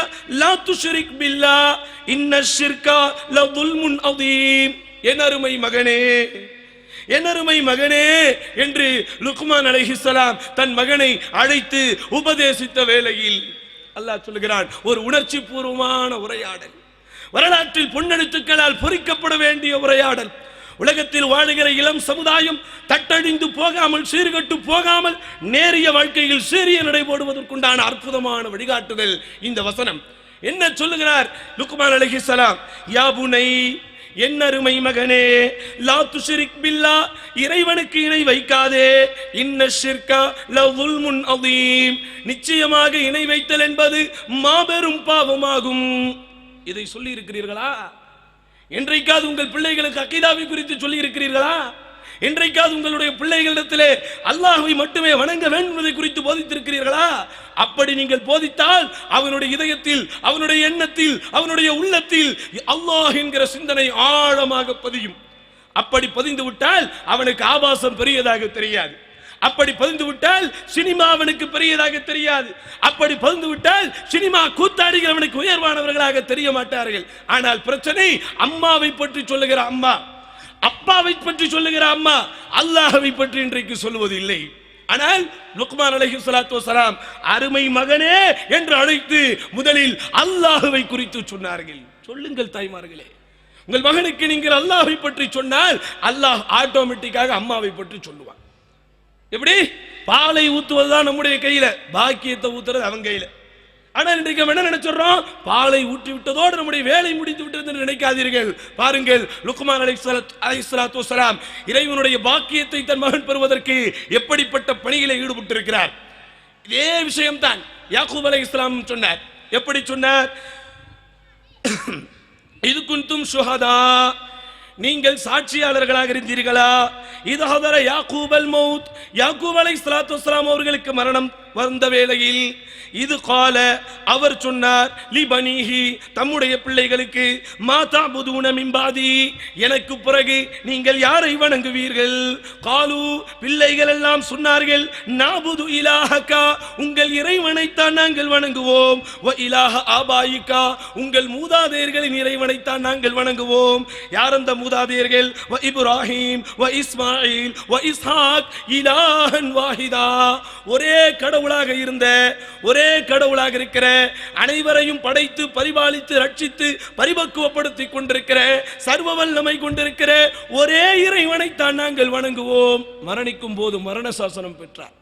லா துஷ்ரிக் பில்லாஹ் இன்னஷ்-ஷிர்க லظுல்முன் அதீம். என்னருமை மகனே என்று லுக்மான் அலைஹிஸ்ஸலாம் தன் மகனை அழைத்து உபதேசித்த வேளையில் அல்லாஹ் சொல்கிறான், ஒரு உணர்ச்சி பூர்வமான உரையாடல், வரலாற்றில் பொன்னெழுத்துக்களால் பொறிக்கப்பட வேண்டிய உரையாடல். உலகத்தில் வாழுகிற இளம் சமுதாயம் தட்டழிந்து போகாமல், சீர்கட்டு போகாமல், நேரிய வாழ்க்கையில் சீரிய நடைபோடுவதற்குண்டான அற்புதமான வழிகாட்டுதல் இந்த வசனம். என்ன சொல்லுகிறார் லுக்மான் அலைஹிஸ்ஸலாம்? யா புனை, என்னருமை மகனே, லா துஷ்ரிக் பில்லாஹ், இறைவனுக்கு இணை வைக்காதே, இன்னஷ்-ஷிர்க லظுல்முன் அதீம், நிச்சயமாக இணை வைத்தல் என்பது மாபெரும் பாவமாகும். இதை சொல்லி இருக்கிறீர்களா? என்றைக்காவது உங்கள் பிள்ளைகளுக்கு அகீதாவை குறித்து சொல்லி இருக்கிறீர்களா? என்றைக்காவது உங்களுடைய பிள்ளைகளிடத்திலே அல்லாஹ்வை மட்டுமே வணங்க வேண்டும் என்பதை குறித்து போதித்திருக்கிறீர்களா? அப்படி நீங்கள் போதித்தால் அவனுடைய இதயத்தில், அவனுடைய எண்ணத்தில், அவனுடைய உள்ளத்தில் அல்லாஹ் என்கிற சிந்தனை ஆழமாக பதியும். அப்படி பதிந்து விட்டால் அவனுக்கு ஆபாசம் பெரியதாக தெரியாது. அப்படி பதிந்து விட்டால் சினிமா அவனுக்கு பெரியதாக தெரியாது. அப்படி பதிந்து விட்டால் சினிமா கூத்தாடிகள் அவனுக்கு உயர்வானவர்களாக தெரிய மாட்டார்கள். ஆனால் பிரச்சனை அம்மாவை பற்றி சொல்லுகிற அம்மா, அப்பாவை பற்றி சொல்லுகிற அம்மா, அல்லாஹ்வை பற்றி இன்றைக்கு சொல்வது இல்லை. ஆனால் லுக்மான் அலைஹிஸ்ஸலாத்து வஸலாம் அருமை மகனே என்று அழைத்து முதலில் அல்லாஹ்வை குறித்து சொன்னார்கள். சொல்லுங்கள் தாய்மார்களே, உங்கள் மகனுக்கு நீங்கள் அல்லாஹ்வை பற்றி சொன்னால் அல்லாஹ் ஆட்டோமேட்டிக்காக அம்மாவை பற்றி சொல்லுவான். எப்படி? பாலை ஊத்துவதுதான் நம்முடைய கையில, பாக்கியத்தை ஊத்துறது அவன் கையில. ஆனால் இன்றைக்கு என்ன நினைச்சிடறோம்? பாலை ஊற்றி விட்டதோடு நம்முடைய வேலை முடிந்து விட்டது என்று நினைக்காதீர்கள். பாருங்கள், லுக்மான் அலைஹிஸ்ஸலாத்து வஸலாம் இறைவனுடைய பாக்கியத்தை தன் மகன் பெறுவதற்கு எப்படிப்பட்ட பணிகளை ஈடுபட்டிருக்கிறார். இதே விஷயம்தான் யாக்கூப் அலைஹிஸ்ஸலாம் சொன்னார். எப்படி சொன்னார்? இது குன்தும் ஷுஹதா, நீங்கள் சாட்சியாளர்களாக இருந்தீர்களா? இது ஹதர யாக்கூபல் மௌத், யாக்கூப் அலைஹிஸ்ஸலாத்து வஸலாம் அவர்களுக்கு மரணம் வந்த வேளையில் இது கால, அவர் சொன்னார், லிபனிஹி, தம்முடைய பிள்ளைகளுக்கு, மா தஅபுதூன மின் பாதி, எனக்கு பிறகு நீங்கள் யாரை வணங்குவீர்கள்? காலு, பிள்ளைகள் எல்லாம் சொன்னார்கள், நஅபுது இலாஹகா, உங்கள் இறைவனைத்தான் நாங்கள் வணங்குவோம், வ இலாஹ ஆபாயிகா, உங்கள் மூதாதையர்களின் இறைவனைத்தான் நாங்கள் வணங்குவோம். யார் அந்த மூதாதையர்கள்? வ இப்ராஹிம் வ இஸ்மாயில் வ இஸ்ஹாக் இலாஹன் வாஹிதா, ஒரே கடவுளாக இருந்த, ஒரே கடவுளாக இருக்கிற, அனைவரையும் படைத்து பரிபாலித்து ரட்சித்து பரிபக்குவப்படுத்தி கொண்டிருக்கிற, சர்வ வல்லமை கொண்டிருக்கிற ஒரே இறைவனைத்தான் நாங்கள் வணங்குவோம். மரணிக்கும் போது மரண சாசனம் பெற்றார்.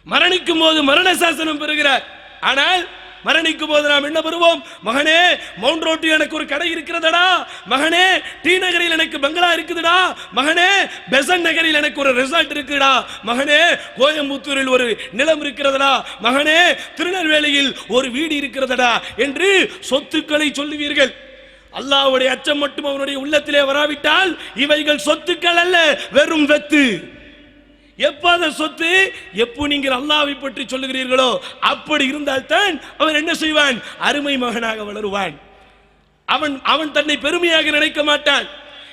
மரணிக்கும் போது மரண சாசனம் பெறுகிறார். ஆனால் மரணிக்கும் போது நாம் என்ன பெறுவோம்? மகனே, மவுண்ட் ரோட்டில் எனக்கு ஒரு கடை இருக்கிறதடா, மகனே, டி நகரில் எனக்கு பங்களா இருக்குதுடா, மகனே, பெசன் நகரில் எனக்கு ஒரு ரிசார்ட் இருக்குடா, மகனே, கோயம்புத்தூரில் ஒரு நிலம் இருக்கிறதடா, மகனே, திருநெல்வேலியில் ஒரு வீடு இருக்கிறதடா என்று சொத்துக்களை சொல்லுவீர்கள். அல்லாஹ்வுடைய அச்சம் மட்டும் அவனுடைய உள்ளத்திலே வராவிட்டால் இவைகள் சொத்துக்கள் அல்ல, வெறும் வெத்து. எப்போது சொத்து? எப்போ நீங்கள் அல்லாஹ்வை பற்றி சொல்லுகிறீர்களோ அப்படி இருந்தால்தான் அவன் என்ன செய்வான்? அருமை மகனாக வளருவான். அவன் தன்னை பெருமையாக நினைக்க மாட்டான்.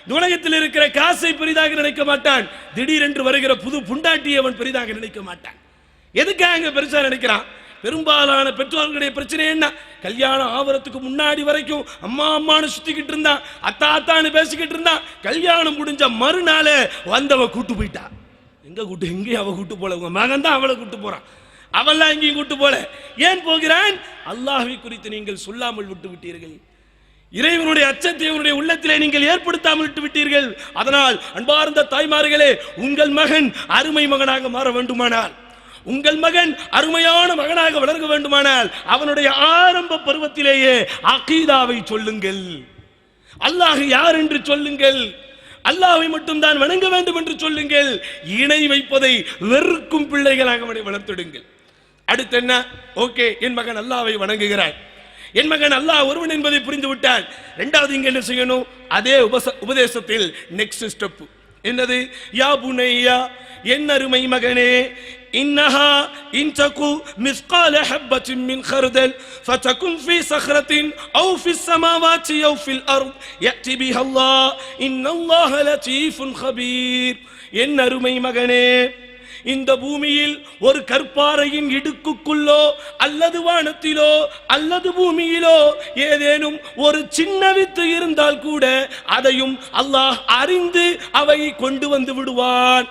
இந்த உலகத்தில் இருக்கிற காசை பெரிதாக நினைக்க மாட்டான். திடீரென்று வருகிற புது புண்டாட்டியை அவன் பெரிதாக நினைக்க மாட்டான். எதுக்காக பெருசா நினைக்கிறான்? பெரும்பாலான பெற்றோர்களுடைய பிரச்சனை என்ன? கல்யாணம் ஆவறதுக்கு முன்னாடி வரைக்கும் அம்மா அம்மானு சுத்திக்கிட்டு இருந்தான், அத்தா அத்தான்னு பேசிக்கிட்டு இருந்தான். கல்யாணம் முடிஞ்ச மறுநாள வந்தவ கூட்டு போயிட்டா. எங்கேயும் அவ கூட்டு போல, உங்க மகன் தான் அவளை கூட்டு போறான். அவெல்லாம் எங்கேயும் கூட்டு போல. ஏன் போகிறான்? அல்லாஹ்வை குறித்து நீங்கள் சொல்லாமல் விட்டு விட்டீர்கள். இறைவனுடைய அச்சத்தை உங்களுடைய உள்ளத்திலே நீங்கள் ஏற்படுத்தாமல் விட்டு விட்டீர்கள். அதனால் அன்பார்ந்த தாய்மார்களே, உங்கள் மகன் அருமை மகனாக மாற வேண்டுமானால், உங்கள் மகன் அருமையான மகனாக வளர்க்க வேண்டுமானால் அவனுடைய ஆரம்ப பருவத்திலேயே அகீதாவை சொல்லுங்கள். அல்லாஹ் யார் என்று சொல்லுங்கள். அல்லாஹ்வை மட்டும் தான் வணங்க வேண்டும் என்று சொல்லுங்கள். இணை வைப்பதை வெறுக்கும் பிள்ளைகளாக அவனை வளர்த்திடுங்கள். அடுத்து என்ன? ஓகே, என் மகன் அல்லாஹ்வை வணங்குகிறான், என் மகன் அல்லாஹ் ஒருவன் என்பதை புரிந்து விட்டான். இரண்டாவது இங்க என்ன செய்யணும்? அதே உபதேசத்தில் நெக்ஸ்ட் ஸ்டெப் என்னது? யா புனையா, என் அருமை மகனே, இன்னஹா இன்தகு மிஸ்கால ஹப்பத்தின் மின் கர்தல் ஃபதகுன் ஃபீ ஸக்ரத்தின் அவ் ஃபிஸ் ஸமாவாத்தி அவ் ஃபில் அர்த் யஅதி பிஹல்லாஹ் இன்னல்லாஹ லதீஃபுன் கபீர். என் அருமை மகனே, இந்த பூமியில் ஒரு கற்பாறையின் இடுக்குக்குள்ளோ அல்லது வானத்திலோ அல்லது பூமியிலோ ஏதேனும் ஒரு சின்ன வித்து இருந்தால் கூட அதையும் அல்லாஹ் அறிந்து அவை கொண்டு வந்து விடுவான்.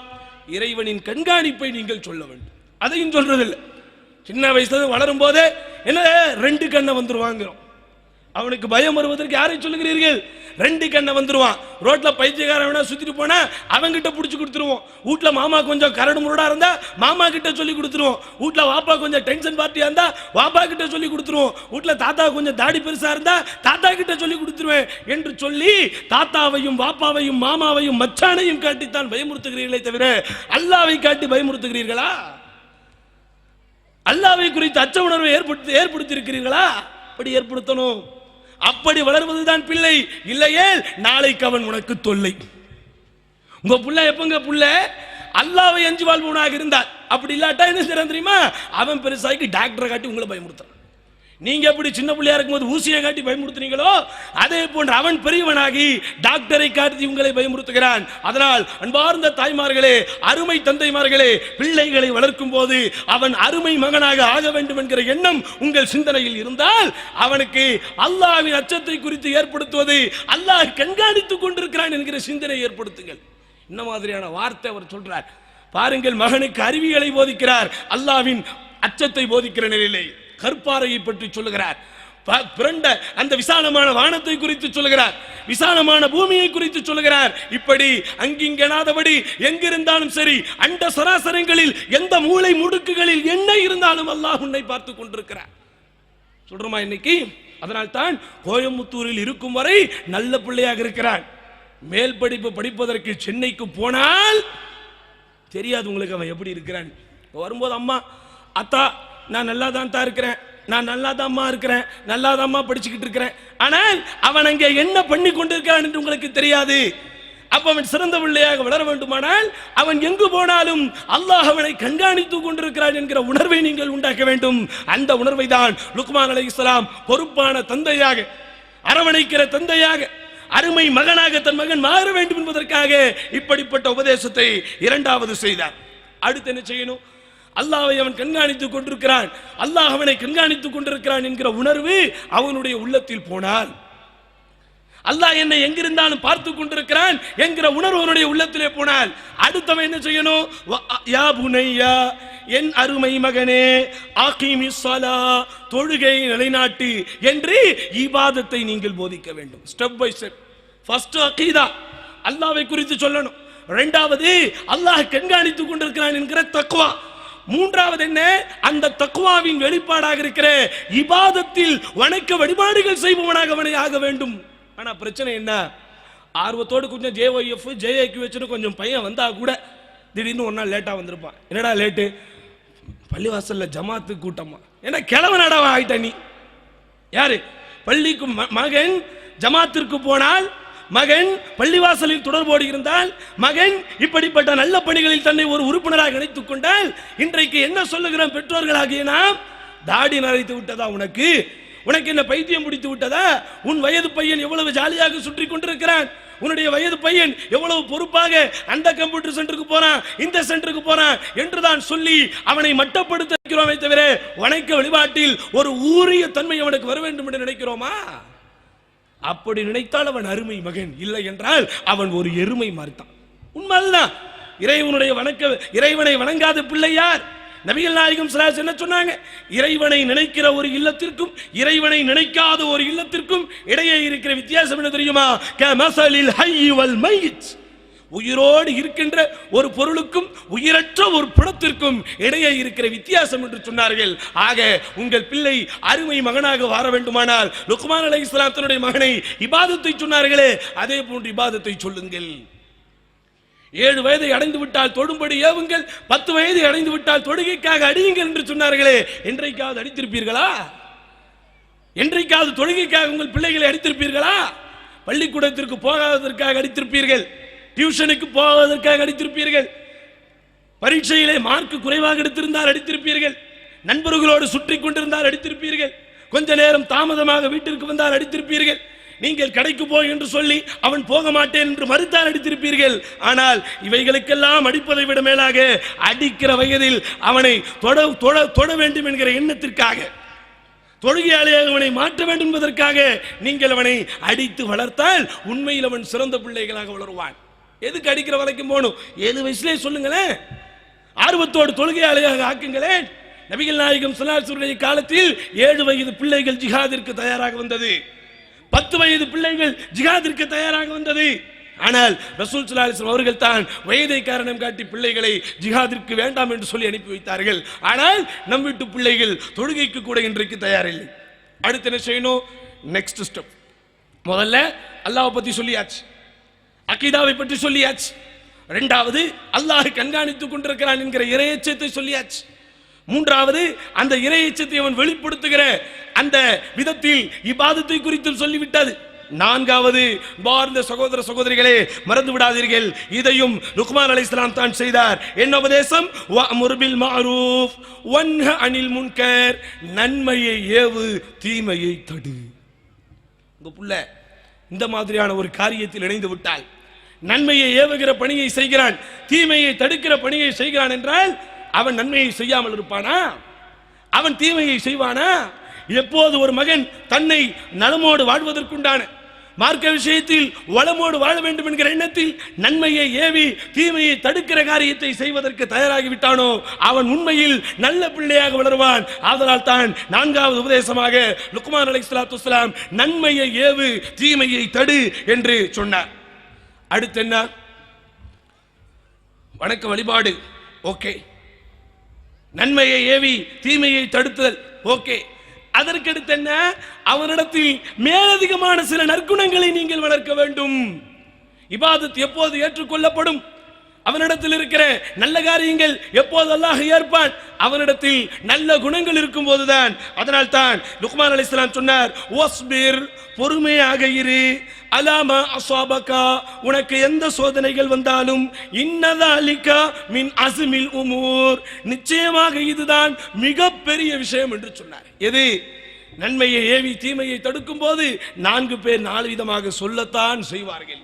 இறைவனின் கண்காணிப்பை நீங்கள் சொல்ல வேண்டும். அதையும் சொல்றதில்லை. சின்ன வயசுல வளரும் போதே என்ன 2 கண்ணை வந்துருவாங்கிறோம். அவனுக்கு பயம் வருவதற்கு யாரை சொல்லுகிறீர்கள்? 2 கண்ணை வந்துருவான். ரோட்ல பைத்தியக்காரன் சுத்திட்டு போனா அவன்கிட்ட பிடிச்சி கொடுத்துருவோம். வீட்டுல மாமா கொஞ்சம் கரடு முரடா இருந்தா மாமா கிட்ட சொல்லி கொடுத்துருவோம். வீட்டுல வாப்பா கொஞ்சம் டென்ஷன் பார்ட்டியா இருந்தா வாப்பா கிட்ட சொல்லி கொடுத்துருவோம். வீட்டுல தாத்தா கொஞ்சம் தாடி பெருசா இருந்தா தாத்தா கிட்ட சொல்லி கொடுத்துருவேன் என்று சொல்லி தாத்தாவையும் வாப்பாவையும் மாமாவையும் மச்சானையும் காட்டித்தான் பயமுறுத்துகிறீர்களே தவிர அல்லாஹ்வை காட்டி பயமுறுத்துகிறீர்களா? அல்லாஹ்வை குறித்து அச்ச உணர்வை ஏற்படுத்தி இருக்கிறீர்களா? அப்படி ஏற்படுத்தணும். அப்படி வளர்வதுதான் பிள்ளை. இல்லையே நாளைக்கு அவன் உனக்கு தொல்லை. உங்க புள்ள எப்பங்க புள்ள அல்லாஹ்வை அஞ்சி வாழ்பவனாக இருந்தார். அப்படி இல்லாட்டா என்ன செய்யறான் தெரியுமா? அவன் பெருசாக்கி டாக்டரை காட்டி உங்களை பயமுறுத்துறான். நீங்க எப்படி சின்ன பிள்ளையா இருக்கும்போது ஊசியை காட்டி பயமுறுத்துனீங்களோ அதே போன்று அவன் பெரியவனாகி டாக்டரை காட்டி உங்களை பயமுறுத்துகிறான். அதனால் அன்பார்ந்த தாய்மார்களே, அருமை தந்தைமார்களே, பிள்ளைகளை வளர்க்கும் போது அவன் அருமை மகனாக ஆக வேண்டும் என்கிற எண்ணம் உங்கள் சிந்தனையில் இருந்தால் அவனுக்கு அல்லாஹ்வின் அச்சத்தை குறித்து ஏற்படுத்துவது, அல்லாஹ் கண்காணித்துக் கொண்டிருக்கிறான் என்கிற சிந்தனை ஏற்படுத்துங்கள். இந்த மாதிரியான வார்த்தை அவர் சொல்றார். பாருங்கள், மகனுக்கு அறிவியலை போதிக்கிறார், அல்லாஹ்வின் அச்சத்தை போதிக்கிற நிலையிலே கற்பாறையை பற்றி சொல்லுகிறார். பிறண்ட அந்த விசாலமான வானத்தை குறித்து சொல்லுகிறார், விசாலமான பூமியை குறித்து சொல்லுகிறார். இப்படி அங்கிங்கனாதபடி எங்கிருந்தாலும் சரி, அண்ட சராசரங்களில் எந்த மூளை முடுக்குகளில் என்ன இருந்தாலும் அல்லாஹ் உன்னை பார்த்து கொண்டிருக்கிறார். சொல்றோமா இன்னைக்கு? அதனால் தான் கோயம்புத்தூரில் இருக்கும் வரை நல்ல பிள்ளையாக இருக்கிறான். மேல் படிப்பு படிப்பதற்கு சென்னைக்கு போனால் தெரியாது உங்களுக்கு அவன் எப்படி இருக்கிறான். வரும்போது அம்மா அத்தா நான் நல்லா தான் இருக்கிறேன், நான் நல்லா தான்மா இருக்கிறேன், நல்லா தான்மா படிச்சுக்கிட்டு இருக்கிறேன். ஆனால் அவன் அங்கே என்ன பண்ணி கொண்டிருக்கிறான் என்று உங்களுக்கு தெரியாது. அப்ப அவன் சிறந்த பிள்ளையாக வளர வேண்டுமானால் அவன் எங்கு போனாலும் அல்லாஹ் அவனை கண்காணித்துக் கொண்டிருக்கிறான் என்கிற உணர்வை நீங்கள் உண்டாக்க வேண்டும். அந்த உணர்வை தான் லுக்மான் அலைஹிஸ்ஸலாம் பொறுப்பான தந்தையாக, அரவணைக்கிற தந்தையாக, அருமை மகனாக தன் மகன் மாற வேண்டும் என்பதற்காக இப்படிப்பட்ட உபதேசத்தை இரண்டாவது செய்தார். அடுத்து என்ன செய்யணும்? அல்லாஹ்வை அவன் கண்காணித்துக் கொண்டிருக்கிறான், அல்லாஹ் அவனை கண்காணித்துக் கொண்டிருக்கிறான் என்கிற உணர்வு அவனுடைய உள்ளத்தில் போனால், அல்லாஹ் என்னை எங்கிருந்தாலும் பார்த்து கொண்டிருக்கிறான் என்கிற உணர்வு அவனுடைய உள்ளத்திலே போனால், அடுத்தவன் என்ன செய்யணும்? யா புனையா, என் அருமை மகனே, ஆகிமிஸ் ஸலா, தொழுகையை நிலைநாட்டு என்று இபாதத்தை நீங்கள் போதிக்க வேண்டும். Step by step. ஃபர்ஸ்ட் அகீதா, அல்லாஹ்வை குறித்து சொல்லணும். இரண்டாவது அல்லாஹ் கண்காணித்துக் கொண்டிருக்கிறான் என்கிற தக்வா. மூன்றாவது என்ன? அந்த தக்வாவின் வெளிப்பாடாக இருக்கிற இபாதத்தில் வணக்க வழிபாடுகள் செய்பவனாக அவனை ஆக வேண்டும். ஆனா பிரச்சனை என்ன? ஆர்வத்தோடு கொஞ்சம் JYF JAQ வச்சுன்னு கொஞ்சம் பையன் வந்தா கூட திடீர்னு ஒரு நாள் லேட்டா வந்திருப்பான். என்னடா லேட்டு? பள்ளிவாசல்ல ஜமாத்து கூட்டமா. ஏன்னா கிழவனடா ஆயிட்ட நீ. யாரு? பள்ளிக்கு மகன் ஜமாத்திற்கு போனால், மகன் பள்ளிவாசலில் தொடர்போடு இருந்தால், மகன் இப்படிப்பட்ட நல்ல பணிகளில் தன்னை ஒரு உறுப்பினராக நினைத்துக் கொண்டால், இன்றைக்கு என்ன சொல்லுகிறோம் பெற்றோர்களாகிய நாம்? தாடி நரைத்து விட்டதா உனக்கு? உனக்கு என்ன பைத்தியம் பிடித்து விட்டதா? உன் வயது பையன் எவ்வளவு ஜாலியாக சுற்றி கொண்டிருக்கிறான், உன்னுடைய வயது பையன் எவ்வளவு பொறுப்பாக அந்த கம்ப்யூட்டர் சென்டருக்கு போறான், இந்த சென்டருக்கு போறான் என்றுதான் சொல்லி அவனை மட்டப்படுத்த நினைக்கிறோமே தவிர வணக்க வழிபாட்டில் ஒரு ஊரிய தன்மை அவனுக்கு வர வேண்டும் என்று நினைக்கிறோமா? அப்படி நினைத்தால் அவன் அருமை மகன், இல்லை என்றால் அவன் ஒரு எருமை மாறித்தான். உண்மைதான். இறைவனை வணங்காத பிள்ளை யார்? நபிகள் நாயகம் ஸல்லல்லாஹு அலைஹி வஸல்லம் என்ன சொன்னாங்க? இறைவனை நினைக்கிற ஒரு இல்லத்திற்கும் இறைவனை நினைக்காத ஒரு இல்லத்திற்கும் இடையே இருக்கிற வித்தியாசம் என்ன தெரியுமா? கமஸலில் ஹய்ய் வல் மைத். உயிரோடு இருக்கின்ற ஒரு பொருளுக்கும் உயிரற்ற ஒரு பிணத்திற்கும் இடையே இருக்கிற வித்தியாசம் என்று சொன்னார்கள். ஆக உங்கள் பிள்ளை அருமை மகனாக வர வேண்டுமானால் லுக்மான் அலைஹிஸ்ஸலாம் தன்னுடைய மகனை இபாதத்தை சொன்னார்களே, அதே போன்று இபாதத்தை சொல்லுங்கள். 7 வயதை அடைந்து விட்டால் தொடும்படி ஏவுங்கள், 10 வயதை அடைந்து விட்டால் தொழுகைக்காக அடியுங்கள் என்று சொன்னார்களே, என்றைக்காவது அடித்திருப்பீர்களா? என்றைக்காவது தொழுகைக்காக உங்கள் பிள்ளைகளை அடித்திருப்பீர்களா? பள்ளிக்கூடத்திற்கு போகாததற்காக அடித்திருப்பீர்கள், டியூஷனுக்கு போவதற்காக அடித்திருப்பீர்கள், பரீட்சையிலே மார்க் குறைவாக எடுத்திருந்தால் அடித்திருப்பீர்கள், நண்பர்களோடு சுற்றி கொண்டிருந்தால் அடித்திருப்பீர்கள், கொஞ்ச நேரம் தாமதமாக வீட்டிற்கு வந்தால் அடித்திருப்பீர்கள், நீங்கள் கடைக்கு போய் என்று சொல்லி அவன் போக மாட்டேன் என்று மறுத்தால் அடித்திருப்பீர்கள். ஆனால் இவைகளுக்கெல்லாம் அடிப்பதை விட மேலாக அடிக்கிற வயதில் அவனை தொட வேண்டும் என்கிற எண்ணத்திற்காக, தொழுகையாளியாக அவனை மாற்ற வேண்டும் என்பதற்காக நீங்கள் அவனை அடித்து வளர்த்தால் உண்மையில் அவன் சிறந்த பிள்ளைகளாக வளருவான். எதுக்கு அடிக்கிற வரைக்கும் போகணும்? 7 வயசுலேயே சொல்லுங்களேன், ஆர்வத்தோடு தொழுகையாளியாக ஆக்குங்களேன். நபிகள் நாயகம் ஸல்லல்லாஹு அலைஹி வஸல்லம் காலத்தில் 7 வயது பிள்ளைகள் ஜிஹாதிற்கு தயாராக வந்தது, 10 வயது பிள்ளைகள் ஜிஹாதிற்கு தயாராக வந்தது. ஆனால் ரசூல் ஸல்லல்லாஹு அலைஹி வஸல்லம் அவர்கள் தான் வயதை காரணம் காட்டி பிள்ளைகளை ஜிஹாதிற்கு வேண்டாம் என்று சொல்லி அனுப்பி வைத்தார்கள். ஆனால் நம் வீட்டு பிள்ளைகள் தொழுகைக்கு கூட இன்றைக்கு தயாரில்லை. அடுத்து என்ன செய்யணும்? Next step. முதல்ல அல்லாஹ்வை பற்றி சொல்லியாச்சு, அகீதாவை பற்றி சொல்லியாச்சு. இரண்டாவது அல்லாஹ் கண்காணித்துக் கொண்டிருக்கிறான் என்கிற இறையச்சத்தை சொல்லியாச்சு. மூன்றாவது அந்த இறையச்சத்தை அவன் வெளிப்படுத்துகிற அந்த விதத்தில் இபாதத்தை குறித்து சொல்லிவிட்டது. நான்காவது, பார்ந்த சகோதர சகோதரிகளே, மறந்து விடாதீர்கள், இதையும் லுக்மான் அலைஹிஸ்ஸலாம் தான் செய்தார். என்ன உபதேசம்? வஅமுர் பில் மஅரூஃப் வன்ஹ அனில் முன்கர். நன்மையை ஏவு, தீமையை தடு. உங்க புள்ள இந்த மாதிரியான ஒரு காரியத்தில் இணைந்து விட்டால், நன்மையை ஏவுகிற பணியை செய்கிறான், தீமையை தடுக்கிற பணியை செய்கிறான் என்றால் அவன் நன்மையை செய்யாமல் இருப்பானா? அவன் தீமையை செய்வானா? எப்போது ஒரு மகன் தன்னை நலமோடு வாழ்வதற்குண்டான மார்க்க விஷயத்தில் வளமோடு வாழ வேண்டும் என்கிற எண்ணத்தில் நன்மையை ஏவி தீமையை தடுக்கிற காரியத்தை செய்வதற்கு தயாராகிவிட்டானோ அவன் உண்மையில் நல்ல பிள்ளையாக வளருவான். ஆதலால் தான் 4வது உபதேசமாக லுக்மான் அலைஹிஸ்ஸலாத்து வஸ்ஸலாம் நன்மையை ஏவு, தீமையை தடு என்று சொன்னார். அடுத்து என்ன? வணக்க வழிபாடு. ஓகே, நன்மையை ஏவி தீமையை தடுத்தல். ஓகே, அதற்கடுத்து என்ன? அவனிடத்தில் மேலதிகமான சில நற்குணங்களை நீங்கள் வளர்க்க வேண்டும். இபாதத் எப்போது ஏற்றுக்கொள்ளப்படும்? அவனிடத்தில் இருக்கிற நல்ல காரியங்கள் எப்போது அல்லாஹ் ஏற்பான்? அவனிடத்தில் நல்ல குணங்கள் இருக்கும் போதுதான். அதனால் தான் லுக்மான் அலைஹிஸ்ஸலாம் சொன்னார், வஸ்பிர், பொறுமையாக இரு, அலாமா அஸாபகா, உனக்கு எந்த சோதனைகள் வந்தாலும், இன்னதாலிகா மின் அஸ்மில் உமூர், நிச்சயமாக இதுதான் மிகப்பெரிய விஷயம் என்று சொன்னார். எது? நன்மையை ஏவி தீமையை தடுக்கும் போது 4 பேர் 4 விதமாக சொல்லத்தான் செய்வார்கள்.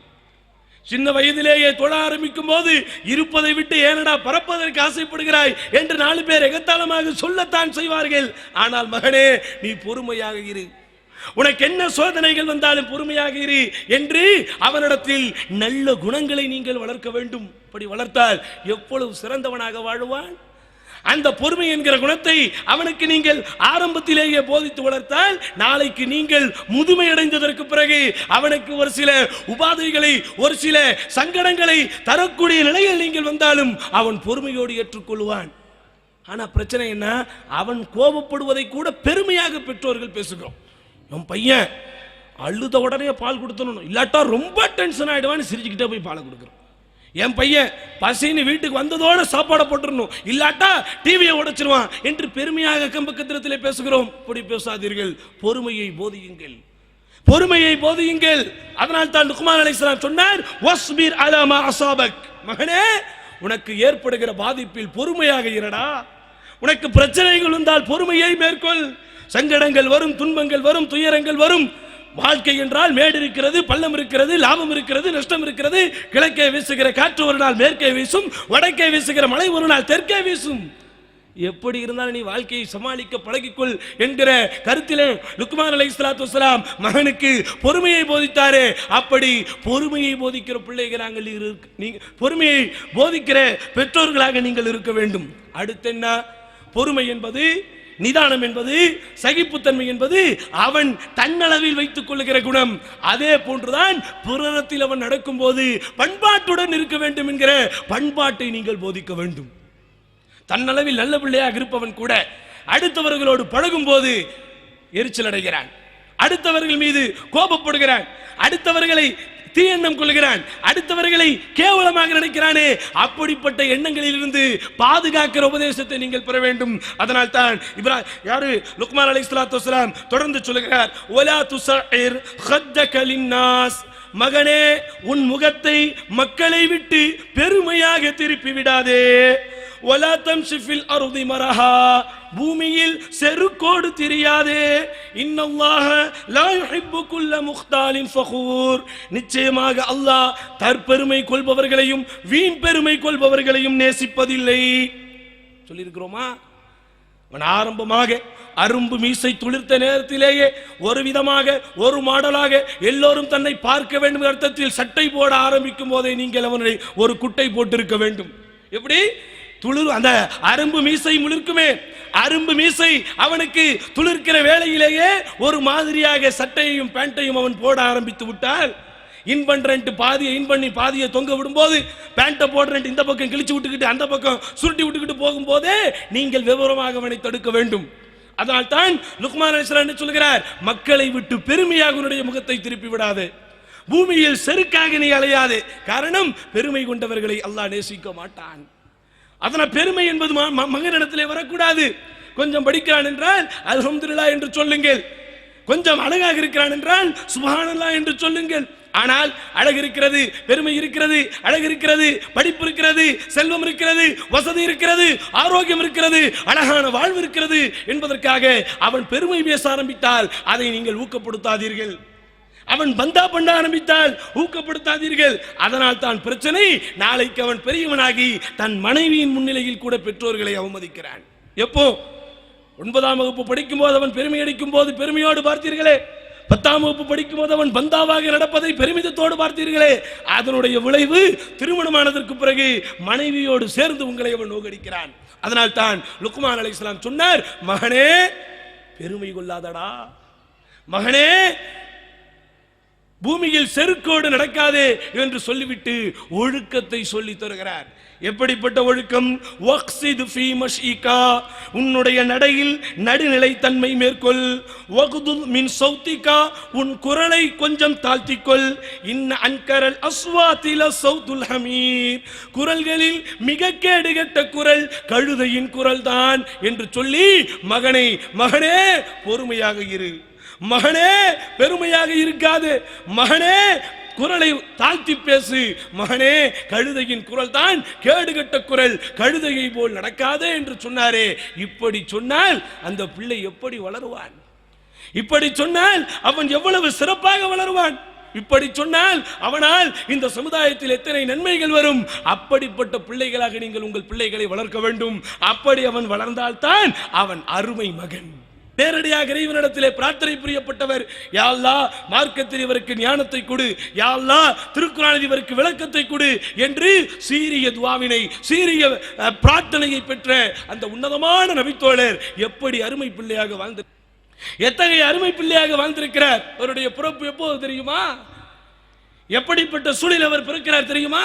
சின்ன வயதிலேயே தொழ ஆரம்பிக்கும் போது இருப்பதை விட்டு ஏனடா பறப்பதற்கு ஆசைப்படுகிறாய் என்று 4 பேர் எகத்தாளமாக சொல்லத்தான் செய்வார்கள். ஆனால் மகனே, நீ பொறுமையாக இரு, உனக்கு என்ன சோதனைகள் வந்தாலும் பொறுமையாக இரு என்று அவனிடத்தில் நல்ல குணங்களை நீங்கள் வளர்க்க வேண்டும். இப்படி வளர்த்தால் எவ்வளவு சிறந்தவனாக வாழுவான். அந்த பொறுமை என்கிற குணத்தை அவனுக்கு நீங்கள் ஆரம்பத்திலேயே போதித்து வளர்த்தால் நாளைக்கு நீங்கள் முதுமை அடைந்ததற்கு பிறகு அவனுக்கு ஒரு சில உபாதைகளை, ஒரு சில சங்கடங்களை தரக்கூடிய நிலையில் நீங்கள் வந்தாலும் அவன் பொறுமையோடு ஏற்றுக்கொள்வான். ஆனா பிரச்சனை என்ன? அவன் கோபப்படுவதை கூட பெருமையாக பெற்றோர்கள் பேசுகிறோம். என் பையன் அழுத உடனே பால் கொடுத்தணும், இல்லாட்டா ரொம்ப டென்ஷன் ஆயிடுவான்னு சிரிச்சுக்கிட்டே போய் பாலை கொடுக்குறோம். என் பையன் பசின்னு வீட்டுக்கு வந்ததோட சாப்பாடை போட்டுடணும், இல்லாட்டா டிவியை உடைச்சிருவான் என்று பெருமையாக அக்கம் பக்கத்திலே பேசுகிறோம். இப்படி பேசாதீர்கள், பொறுமையை போதியுங்கள், பொறுமையை போதியுங்கள். அதனால் தான் லுக்மான் அலைஹிஸ்ஸலாம் சொன்னார், வஸ்பிர் அலா மா அஸாபக். மகனே, உனக்கு ஏற்படுகிற பாதிப்பில் பொறுமையாக இருடா. உனக்கு பிரச்சனைகள் வந்தால் பொறுமையை மேற்கொள், சங்கடங்கள் வரும், துன்பங்கள் வரும், துயரங்கள் வரும். வாழ்க்கை என்றால் மேடு இருக்கிறது, பள்ளம் இருக்கிறது, லாபம் இருக்கிறது, நஷ்டம் இருக்கிறது. கிழக்கே வீசுகிற காற்று ஒரு நாள் மேற்கே வீசும், வடக்கே வீசுகிற மழை ஒரு நாள் தெற்கே வீசும். எப்படி இருந்தாலும் நீ வாழ்க்கையை சமாளிக்க பழகிக்கொள் என்கிற கருத்திலே லுக்மான் அலைஹிஸ்ஸலாத்து வஸ்ஸலாம் மகனுக்கு பொறுமையை போதித்தாரே, அப்படி பொறுமையை போதிக்கிற பிள்ளைகள் நாங்கள் பொறுமையை போதிக்கிற பெற்றோர்களாக நீங்கள் இருக்க வேண்டும். அடுத்து என்ன? பொறுமை என்பது, நிதானம் என்பது, சகிப்புத்தன்மை என்பது அவன் தன்னளவில் வைத்துக் கொள்ளுகிற குணம். அதே போன்றுதான் புறத்தில் அவன் நடக்கும் போது பண்பாட்டுடன் இருக்க வேண்டும் என்கிற பண்பாட்டை நீங்கள் போதிக்க வேண்டும். தன்னளவில் நல்ல பிள்ளையாக இருப்பவன் கூட அடுத்தவர்களோடு பழகும் போது எரிச்சல் அடைகிறான், அடுத்தவர்கள் மீது கோபப்படுகிறான், அடுத்தவர்களை தீயெண்ணம் கொள்கிறான், அடுத்தவர்களை கேவலமாக நினைக்கிறானே, அப்படிப்பட்ட எண்ணங்களில் இருந்து பாதுகாக்கிற உபதேசத்தை நீங்கள் பெற வேண்டும். அதனால் தான் லுக்மான் அலைஹிஸ்ஸலாத்து வஸ்ஸலாம் தொடர்ந்து சொல்கிறார், வலா துஸஇர் ஹத்தக லின்னாஸ், மகனே உன் முகத்தை மக்களை விட்டு பெருமையாக திருப்பி விடாதே. வலா தம்ஷி ஃபில் அர்தி மரஹா, பூமியில் செருக்கோடு திரியாதே. இன்னல்லாஹ லா யுஹிப்பு குல்ல முக்தாலின் ஃபகூர், நிச்சயமாக அல்லாஹ் தற்பெருமை கொள்பவர்களையும் வீண் பெருமை கொள்பவர்களையும் நேசிப்பதில்லை. சொல்லியிருக்கிறோமா? ஆரம்பமாக அரும்பு மீசை துளிர்த்த நேரத்திலேயே ஒரு விதமாக, ஒரு மாடலாக எல்லோரும் தன்னை பார்க்க வேண்டும் அர்த்தத்தில் சட்டை போட ஆரம்பிக்கும் போதே நீங்கள் அவனை ஒரு குட்டை போட்டிருக்க வேண்டும். எப்படி துளிர் அந்த அரும்பு மீசை முளிர்க்குமே, அரும்பு மீசை அவனுக்கு துளிர்க்கிற வேளையிலேயே ஒரு மாதிரியாக சட்டையையும் பேண்டையும் அவன் போட ஆரம்பித்து விட்டால், இன் பண்றேன்ட்டு பாதியை இன் பண்ணி பாதியை தொங்க விடும்போது, பேண்ட்டை போடுறேன்ட்டு இந்த பக்கம் கிழிச்சு விட்டுக்கிட்டு அந்த பக்கம் சுருட்டி விட்டுக்கிட்டு போகும்போதே நீங்கள் விவரமாக அவனை தடுக்க வேண்டும். அதனால் தான் லுக்மான் அலைஹிஸ்ஸலாம் சொல்கிறார், மக்களை விட்டு பெருமையாக உன்னுடைய முகத்தை திருப்பி விடாதே, பூமியில் செருக்காக நீ அலையாதே. காரணம், பெருமை கொண்டவர்களை அல்லாஹ் நேசிக்க மாட்டான். அதனால் பெருமை என்பது மகனிடத்திலே வரக்கூடாது. கொஞ்சம் படிக்கிறான் என்றால் அல்ஹம்துலில்லாஹ் என்று சொல்லுங்கள், கொஞ்சம் அழகாக இருக்கிறான் என்றால் சுப்ஹானல்லாஹ் என்று சொல்லுங்கள். ஆனால் அழகு இருக்கிறது, பெருமை இருக்கிறது, அழகு இருக்கிறது, படிப்பு இருக்கிறது, செல்வம் இருக்கிறது, வசதி இருக்கிறது, ஆரோக்கியம் இருக்கிறது, அழகான வாழ்வு இருக்கிறது என்பதற்காக அவன் பெருமை பேச ஆரம்பித்தால் அதை நீங்கள் ஊக்கப்படுத்தாதீர்கள். அவன் பந்தா பண்ண ஆரம்பித்தால் ஊக்கப்படுத்தாதீர்கள். அதனால் தான் பிரச்சனை. நாளைக்கு அவன் பெரியவனாகி தன் மனைவியின் முன்னிலையில் கூட பெற்றோர்களை அவமதிக்கிறான். எப்போ 9ஆம் வகுப்பு படிக்கும் போது அவன் பெருமை அடிக்கும் போது பெருமையோடு பார்த்தீர்களே, 10ஆம் வகுப்பு படிக்கும் போது அவன் பந்தாவாக நடப்பதை பெருமிதத்தோடு பார்த்தீர்களே, அதனுடைய விளைவு திருமணமானதற்கு பிறகு மனைவியோடு சேர்ந்து உங்களை அவன் நோக்கடிக்கிறான். அதனால் தான் லுக்மான் அலைஹிஸ்ஸலாம் சொன்னார், மகனே பெருமை கொள்ளாதடா, மகனே பூமியில் செருக்கோடு நடக்காதே என்று சொல்லிவிட்டு ஒழுக்கத்தை சொல்லி தருகிறார். எப்படிப்பட்ட ஒழுக்கம்? வக்ஸித் ஃபீ மஷீகா, உன்னுடைய நடையில் நடுநிலைத்தன்மை மேற்கொள். வக்துல் மின் சௌத்திகா, உன் குரலை கொஞ்சம் தாழ்த்திக்கொள். இன்ன அன்கரல் அஸ்வாதி லஸௌதுல் ஹமீர், குரல்களில் மிக கேடுகெட்ட குரல் கழுதையின் குரல் தான் என்று சொல்லி, மகனே பொறுமையாக இரு, மகனே பெருமையாக இருக்காது, மகனே குரலை தாழ்த்தி பேசு, மகனே கழுதையின் குரல் தான் கேடுகட்ட குரல், கழுதையை போல் நடக்காதே என்று சொன்னாரே. இப்படி சொன்னால் அந்த பிள்ளை எப்படி வளருவான்? இப்படி சொன்னால் அவன் எவ்வளவு சிறப்பாக வளருவான்? இப்படி சொன்னால் அவனால் இந்த சமுதாயத்தில் எத்தனை நன்மைகள் வரும்? அப்படிப்பட்ட பிள்ளைகளாக நீங்கள் உங்கள் பிள்ளைகளை வளர்க்க வேண்டும். அப்படி அவன் வளர்ந்தால்தான் அவன் அருமை மகன். நேரடியாக இறைவனிடத்திலே பிரார்த்தனை புரியப்பட்டவர், யா அல்லாஹ் மார்க்கத்தில் இவருக்கு ஞானத்தை கொடு, யா அல்லாஹ் திருக்குர்ஆனில் இவருக்கு விளக்கத்தை கொடு என்று சீரிய துஆவினை, சீரிய பிரார்த்தனையை பெற்ற அந்த உன்னதமான நபித்தோழர் எப்படி அருமை பிள்ளையாக வாழ்ந்து, எத்தகைய அருமை பிள்ளையாக வாழ்ந்திருக்கிறார். அவருடைய பிறப்பு எப்போது தெரியுமா? எப்படிப்பட்ட சூழலில் அவர் பிறக்கிறார் தெரியுமா?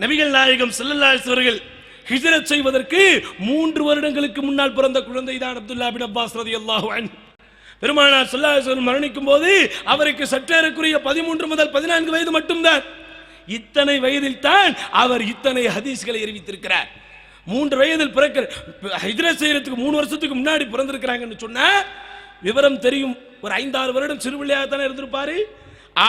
நபிகள் நாயகம் ஸல்லல்லாஹு அலைஹி வஸல்லம் ஹிஜ்ரத் செய்வதற்கு 3 வருடங்களுக்கு முன்னால் பிறந்த குழந்தை தான் அப்துல்லா பின் அப்பாஸ் ரலியல்லாஹு அன்ஹு. பெருமானார் ஸல்லல்லாஹு அலைஹி வஸல்லம் மரணிக்கும் போது அவருக்கு சற்றேறக்குரிய 13 முதல் 14 வயது மட்டும்தான். இத்தனை வயதில் தான் அவர் இத்தனை ஹதீஸ்களை அறிவித்திருக்கிறார். 3 வயதில் பிறக்கிற ஹிஜ்ரத் செய்யறதுக்கு 3 வருஷத்துக்கு முன்னாடி பிறந்திருக்கிறாங்கன்னு சொன்னா விவரம் தெரியும். ஒரு 5-6 வருடம் சிறுபிள்ளையாக தானே இருந்திருப்பாரு.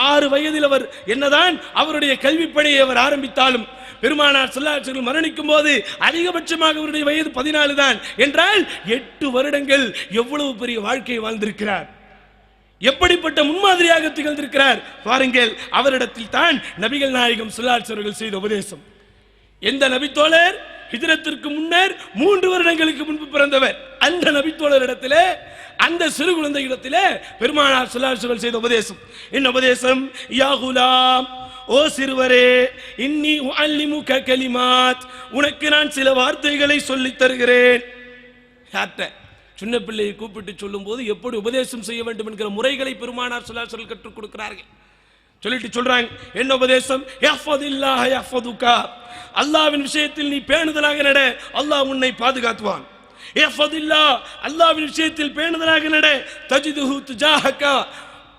6 வயதில் அவர் என்னதான் அவருடைய கல்வி பணியை அவர் ஆரம்பித்தாலும் பெருமானார் ஸல்லல்லாஹு அலைஹி வஸல்லம் மரணிக்கும் போது அதிகபட்சமாக அவருடைய வயது 14 தான் என்றால் 8 வருடங்கள் எவ்வளவு பெரிய வாழ்க்கையை வாழ்ந்திருக்கிறார், எப்படிப்பட்ட முன்மாதிரியாக திகழ்ந்திருக்கிறார் பாருங்கள். அவரிடத்தில் தான் நபிகள் நாயகம் ஸல்லல்லாஹு அலைஹி வஸல்லம் செய்த உபதேசம். எந்த நபித்தோழர் ஹிஜ்ரத்திற்கு முன்னர் 3 வருடங்களுக்கு முன்பு பிறந்தவர், அந்த நபித்தோழரிடத்திலே, அந்த சிறு குழந்தை இடத்திலே பெருமானார் ஸல்லல்லாஹு அலைஹி வஸல்லம் செய்த உபதேசம் என்ன உபதேசம்? யா குலாம், ஓ சிறுவரே, இன்னி உஅல்லிமுக கலிமாத், உனக்கு நான் சில வார்த்தைகளை சொல்லித் தருகிறேன். சின்ன பிள்ளையை கூப்பிட்டு சொல்லும் போது எப்படி உபதேசம் செய்ய வேண்டும் என்கிற முறைகளை பெருமானார் ஸல்லல்லாஹு அலைஹி வஸல்லம் கற்றுக் கொடுக்கிறார்கள். சொல்லிட்டு சொல்றாங்க என்ன உபதேசம்? யஹ்ஃபதில்லாஹ யஹ்ஃபதுக, அல்லாஹ்வின் விஷயத்தில் நீ பேணுதலாக நட, அல்லாஹ் உன்னை பாதுகாத்துவான். யஹ்ஃபதில்லாஹ், அல்லாஹ்வின் விஷயத்தில் பேணுதலாக நட, தஜிதுஹு துஜாஹக,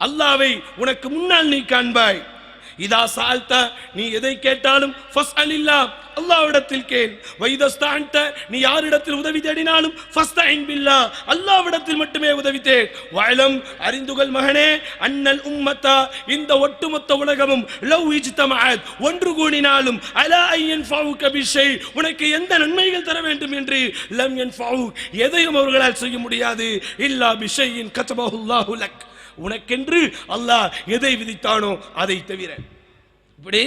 அல்லாஹ்வை உனக்கு முன்னால் நீ காண்பாய். இதா சால்த, நீ எதை கேட்டாலும் ஃபஸ்அலில்லாஹ், அல்லாஹ்விடத்தில் கேள். வைதஸ்தஅன்த, நீ யாரிடத்தில் உதவி தேடினாலும் ஃபஸ்தஇன் பில்லாஹ், அல்லாஹ்விடத்தில் மட்டுமே உதவி தேடு. வஅலம், அறிந்துகொள் மகனே, அன்னல் உம்மத்தா, இந்த ஒட்டுமொத்த உலகமும் லவ் இஜ்தமஅத், ஒன்று கூடினாலும் அலா ஐயன்ஃபஉக பிஷை, உனக்கு எந்த நன்மைகள் தர வேண்டும் என்று லம் யன்ஃபஉ, எதையும் அவர்களால் செய்ய முடியாது. இல்லா பிஷையின் கதபஹுல்லாஹு லக், உனக்கென்று அல்லாஹ் எதை விதித்தானோ அதை தவிர. இப்படி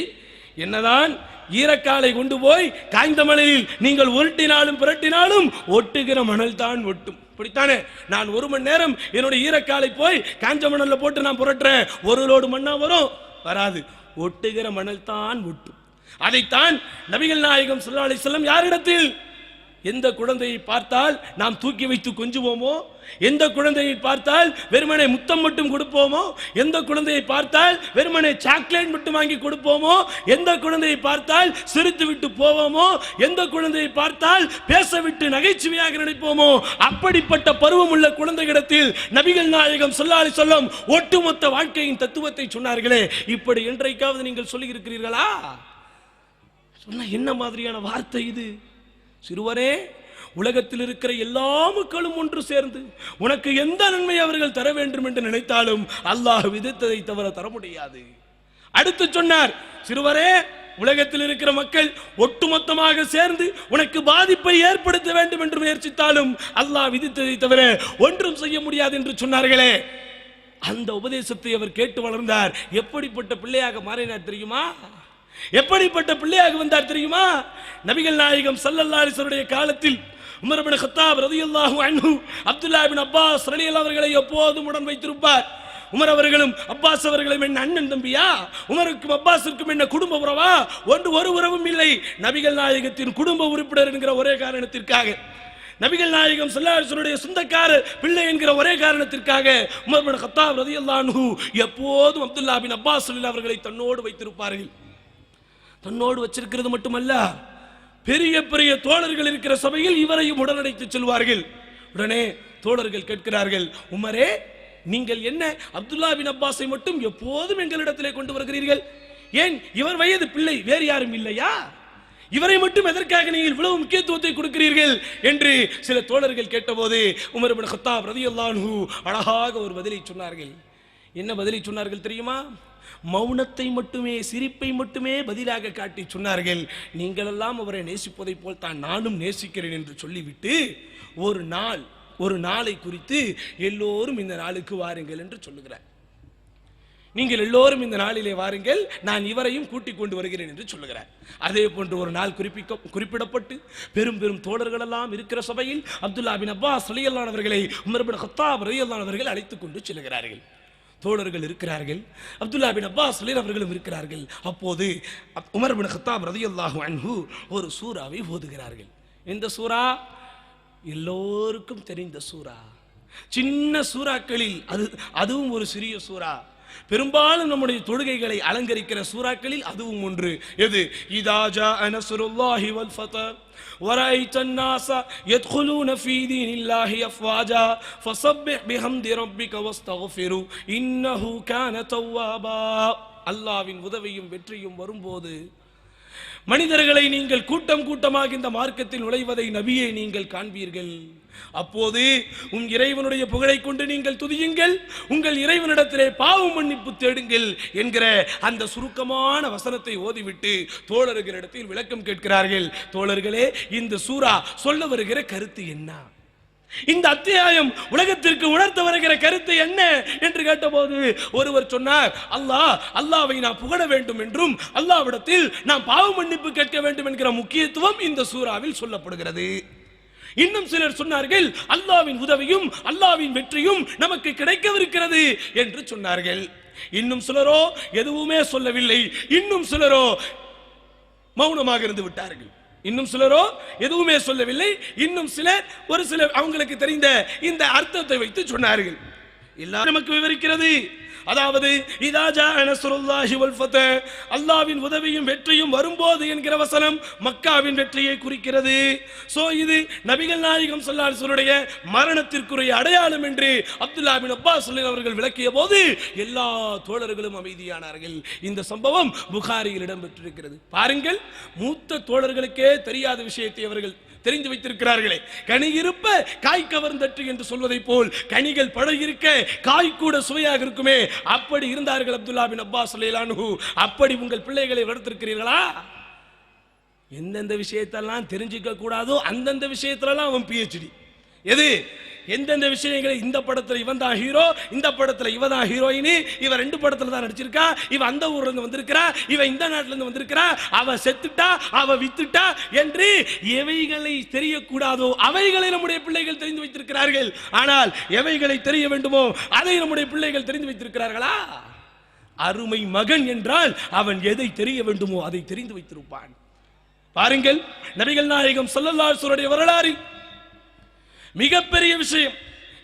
என்னதான் ஈரக்காலை கொண்டு போய் காய்ந்த மணலில் நீங்கள் உருட்டினாலும் புரட்டினாலும் ஒட்டுகிற மணல் தான் ஒட்டும். இப்படித்தானே நான் 1 மணி நேரம் என்னுடைய ஈரக்காலை போய் காஞ்ச மணல்ல போட்டு நான் புரட்டுறேன், 1 லோடு மண்ணா வரும்? வராது. ஒட்டுகிற மணல் தான் ஒட்டும். அதைத்தான் நபிகள் நாயகம் ஸல்லல்லாஹு அலைஹி வஸல்லம் யாரிடத்தில், எந்த குழந்தையை பார்த்தால் நாம் தூக்கி வைத்து கொஞ்சுவோமோ, எந்த குழந்தையை பார்த்தால் வெறுமனே முத்தம் மட்டும் கொடுப்போமோ, எந்த குழந்தையை பார்த்தால் வெறுமனே சாக்லேட் மட்டும் வாங்கி கொடுப்போமோ, எந்த குழந்தையை பார்த்தால் சிரித்து விட்டு போவோமோ, எந்த குழந்தையை பார்த்தால் பேச விட்டு நகைச்சுவையாக நினைப்போமோ, அப்படிப்பட்ட பருவம் உள்ள குழந்தைகளிடத்தில் நபிகள் நாயகம் ஸல்லல்லாஹு அலைஹி வஸல்லம் ஒட்டுமொத்த வாழ்க்கையின் தத்துவத்தை சொன்னார்களே. இப்படி என்றைக்காவது நீங்கள் சொல்லி இருக்கிறீர்களா? சொன்ன என்ன மாதிரியான வார்த்தை இது? சிறுவரே, உலகத்தில் இருக்கிற எல்லா மக்களும் ஒன்று சேர்ந்து உனக்கு எந்த நன்மை அவர்கள் தர வேண்டும் என்று நினைத்தாலும் அல்லாஹ் விதித்ததை தவிர தர முடியாது. அடுத்து சொன்னார், சிறுவரே, உலகத்தில் இருக்கிற மக்கள் ஒட்டுமொத்தமாக சேர்ந்து உனக்கு பாதிப்பை ஏற்படுத்த வேண்டும் என்று முயற்சித்தாலும் அல்லாஹ் விதித்ததை தவிர ஒன்றும் செய்ய முடியாது என்று சொன்னார்களே. அந்த உபதேசத்தை அவர் கேட்டு வளர்ந்தார். எப்படிப்பட்ட பிள்ளையாக மாறினார் தெரியுமா? எப்படிப்பட்ட பிள்ளையாக வந்தார் தெரியுமா? நபிகள் நாயகம் ஸல்லல்லாஹு அலைஹி வஸல்லம் காலத்தில் உமர் இப்னு கத்தாப் ரலியல்லாஹு அன்ஹு அப்துல்லாஹ் இப்னு அப்பாஸ் ரலியல்லாஹு அவர்களை எப்போதும் உடன் வைத்திருப்பார். உமர் அவர்களும் அப்பாஸ் அவர்களும் என்ன அண்ணன் தம்பியா? உமருக்கும் அப்பாஸுக்கும் என்ன குடும்ப உறவா? ஒரு உறவும் இல்லை. நபிகள் நாயகத்தின் குடும்ப உறுப்பினர் என்கிற ஒரே காரணத்திற்காக, நபிகள் நாயகம் ஸல்லல்லாஹு அலைஹி வஸல்லம் சொந்தக்கார பிள்ளை என்கிற ஒரே காரணத்திற்காக உமர் இப்னு கத்தாப் ரலியல்லாஹு அன்ஹு எப்போதும் அப்துல்லாஹ் இப்னு அப்பாஸ் ரலியல்லாஹு அவர்களை தன்னோடு வைத்திருப்பார்கள். தன்னோடு வச்சிருக்கிறது மட்டுமல்ல, பெரிய பெரிய தோழர்கள் இருக்கிற சபையில் இவரையும் உடனடைத்து செல்வார்கள். உடனே தோழர்கள் கேட்கிறார்கள், உமரே, நீங்கள் என்ன அப்துல்லாஹ் பின் அப்பாஸை மட்டும் எப்போதும் எங்களிடத்திலே கொண்டு வருகிறீர்கள்? ஏன் இவர் வயது பிள்ளை, வேறு யாரும் இல்லையா? இவரை மட்டும் எதற்காக நீங்கள் இவ்வளவு முக்கியத்துவத்தை கொடுக்கிறீர்கள் என்று சில தோழர்கள் கேட்டபோது உமர் இப்னு கத்தாப் ரலியல்லாஹு அன்ஹு அழகாக ஒரு பதிலை சொன்னார்கள். என்ன பதிலை சொன்னார்கள் தெரியுமா? மௌனத்தை மட்டுமே, சிரிப்பை மட்டுமே பதிலாக காட்டி சொன்னார்கள், நீங்கள் எல்லாம் அவரை நேசிப்பதை போல் தான் நானும் நேசிக்கிறேன் என்று சொல்லிவிட்டு ஒரு நாளை குறித்து எல்லோரும் இந்த நாளுக்கு வாருங்கள் என்று சொல்லுகிறார். நீங்கள் எல்லோரும் இந்த நாளிலே வாருங்கள், நான் இவரையும் கூட்டிக் கொண்டு வருகிறேன் என்று சொல்லுகிறார். அதே போன்று ஒரு நாள் குறிப்பிடப்பட்டு பெரும் பெரும் தோழர்கள் எல்லாம் இருக்கிற சபையில் அப்துல்லாஹ் பின் அப்பாஸ் ரலியல்லாஹு அன்ஹு அவர்களை உமர் இப்னு கத்தாப் ரலியல்லாஹு அன்ஹு அவர்கள் அழைத்துக் கொண்டு செல்கிறார்கள். தோழர்கள் இருக்கிறார்கள், அப்துல்லாஹ் பின் அப்பாஸ் ரலியல்லாஹு அவர்களும் இருக்கிறார்கள். அப்போது உமர் இப்னு கத்தாப் ரலியல்லாஹு அன்ஹு ஒரு சூராவை ஓதுகிறார்கள். இந்த சூரா எல்லோருக்கும் தெரிந்த சூரா, சின்ன சூறாக்களில் அதுவும் ஒரு சிறிய சூரா. பெரும்பாலும் நம்முடைய தொழுகைகளை அலங்கரிக்கிற சூறாக்களில் அதுவும் ஒன்று. எது? இதா ஜாஅ நஸ்ருல்லாஹி வல் ஃபத்ஹ் ورأيت الناس يدخلون في دين الله أفواجا فسبح بحمد ربك واستغفره إنه كان توابا. அல்லாஹ்வின் உதவியும் வெற்றியும் வரும்போது மனிதர்களை நீங்கள் கூட்டம் கூட்டமாக இந்த மார்க்கத்தில் நுழைவதை நபியை நீங்கள் காண்பீர்கள். அப்போது இறைவனுடைய புகழை கொண்டு நீங்கள் துதியுங்கள், உங்கள் இறைவனிடத்திலே பாவ மன்னிப்பு தேடுங்கள் என்கிற அந்த சுருக்கமான வசனத்தை ஓதிவிட்டு தோழர்களிடத்தில் விளக்கம் கேட்கிறார்கள். தோழர்களே, இந்த சூரா சொல்ல வருகிற கருத்து என்ன? இந்த அத்தியாயம் உலகத்திற்கு உணர்த்த வருகிற கருத்து என்ன என்று கேட்டபோது ஒருவர் சொன்னார், அல்லாஹ்வை நான் புகழ வேண்டும் என்றும் அல்லாஹ்விடத்தில் நாம் பாவ மன்னிப்பு கேட்க வேண்டும் என்கிற முக்கியத்துவம் இந்த சூறாவில் சொல்லப்படுகிறது. இன்னும் சிலர் சொன்னார்கள், அல்லாஹ்வின் உதவியும் அல்லாஹ்வின் வெற்றியும் நமக்கு கிடைக்கவிருக்கிறது என்று சொன்னார்கள். இன்னும் சிலரோ எதுவுமே சொல்லவில்லை. இன்னும் சிலரோ மௌனமாக இருந்து விட்டார்கள். இன்னும் சிலரோ எதுவுமே சொல்லவில்லை. இன்னும் சிலர் ஒரு சில அவங்களுக்கு தெரிந்த இந்த அர்த்தத்தை வைத்து சொன்னார்கள். எல்லாம் நமக்கு விவரிக்கிறது. அதாவது இதா ஜாஅ நஸ்ருல்லாஹி வல் ஃபத்ஹ், அல்லாஹ்வின் உதவியும் வெற்றியும் வரும்போது என்கிற வசனம் மக்காவின் வெற்றியை குறிக்கிறது. சோ இது நபிகள் நாயகம் ஸல்லல்லாஹு அலைஹி வஸல்லுடைய மரணத்திற்குரிய அடையாளம் என்று அப்துல்லாஹ் பின் அப்பாஸ் அவர்கள் விளக்கிய போது எல்லா தோழர்களும் அமைதியானார்கள். இந்த சம்பவம் புகாரியில் இடம்பெற்றிருக்கிறது. பாருங்கள், மூத்த தோழர்களுக்கே தெரியாத விஷயத்தை அவர்கள் தெரிந்து வைத்திருக்கிறார்களே. கனி இருப்ப காய் கவர்ந்தற்று என்று சொல்வதை போல் கனிகள் பழ இருக்க காய் கூட சுவையாக இருக்குமே, அப்படி இருந்தார்கள் அப்துல்லாஹ் பின் அப்பாஸ் ரலியல்லாஹு அன்ஹு. அப்படி உங்கள் பிள்ளைகளை வளர்த்திருக்கிறீர்களா? எந்தெந்த விஷயத்தெல்லாம் தெரிஞ்சுக்க கூடாதோ அந்தந்த விஷயத்திலலாம் அவன் PhD. எது எந்தெந்த விஷயங்களை, இந்த படத்துல இவன் தான் ஹீரோ, இந்த படத்துல இவ தான் ஹீரோயினி, இவ 2 படத்துல தான் நடிச்சிருக்கா, இவ அந்த ஊர்ல இருந்து வந்திருக்கிறா, இவ இந்த நாட்டுல இருந்து வந்திருக்கிறா, அவ செத்துட்டா, அவ வித்துட்டா என்று எவைகளை தெரியக்கூடாதோ அவைகளை நம்முடைய பிள்ளைகள் தெரிந்து வைத்திருக்கிறார்கள். ஆனால் எவைகளை தெரிய வேண்டுமோ அதை நம்முடைய பிள்ளைகள் தெரிந்து வைத்திருக்கிறார்களா? அருமை மகன் என்றால் அவன் எதை தெரிய வேண்டுமோ அதை தெரிந்து வைத்திருப்பான். பாருங்கள், நபிகள் நாயகம் ஸல்லல்லாஹு அலைஹி வஸல்லம் வரலாறு மிகப்பெரிய விஷயம்,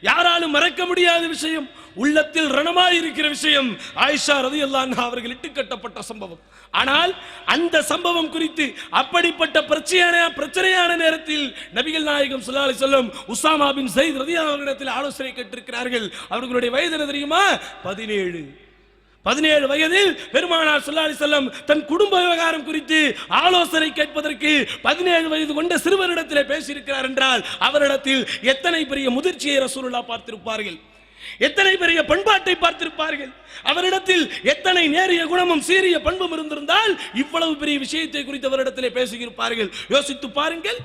யாராலும் மறக்க முடியாத விஷயம், உள்ளத்தில் ரணமாய் இருக்கிற விஷயம். ஆயிஷா ரலியல்லாஹு அன்ஹா அவர்கள் இட்டுக்கட்டப்பட்ட சம்பவம். ஆனால் அந்த சம்பவம் குறித்து அப்படிப்பட்ட பிரச்சனையான நேரத்தில் நபிகள் நாயகம் ஸல்லல்லாஹு அலைஹி வஸல்லம் உஸாமா பின் ஸைத் ரலியல்லாஹு அன்ஹு அவர்களிடத்தில் ஆலோசனை கேட்டிருக்கிறார்கள். அவர்களுடைய வயது என்ன தெரியுமா? 17 வயதில் பெருமானார் ஸல்லல்லாஹு அலைஹி வஸல்லம் தன் குடும்ப விவகாரம் குறித்து ஆலோசனை கேட்பதற்கு 17 வயது கொண்ட சிறுவரிடத்தில் பேசியிருக்கிறார் என்றால் அவரிடத்தில் எத்தனை பெரிய முதிர்ச்சியை ரசூலுல்லாஹ் பார்த்திருப்பார்கள், எத்தனை பெரிய பண்பாட்டை பார்த்திருப்பார்கள், அவரிடத்தில் எத்தனை நேரிய குணமும் சீரிய பண்பும் இருந்திருந்தால் இவ்வளவு பெரிய விஷயத்தை குறித்து அவரிடத்தில் பேசியிருப்பார்கள். யோசித்து பாருங்கள்.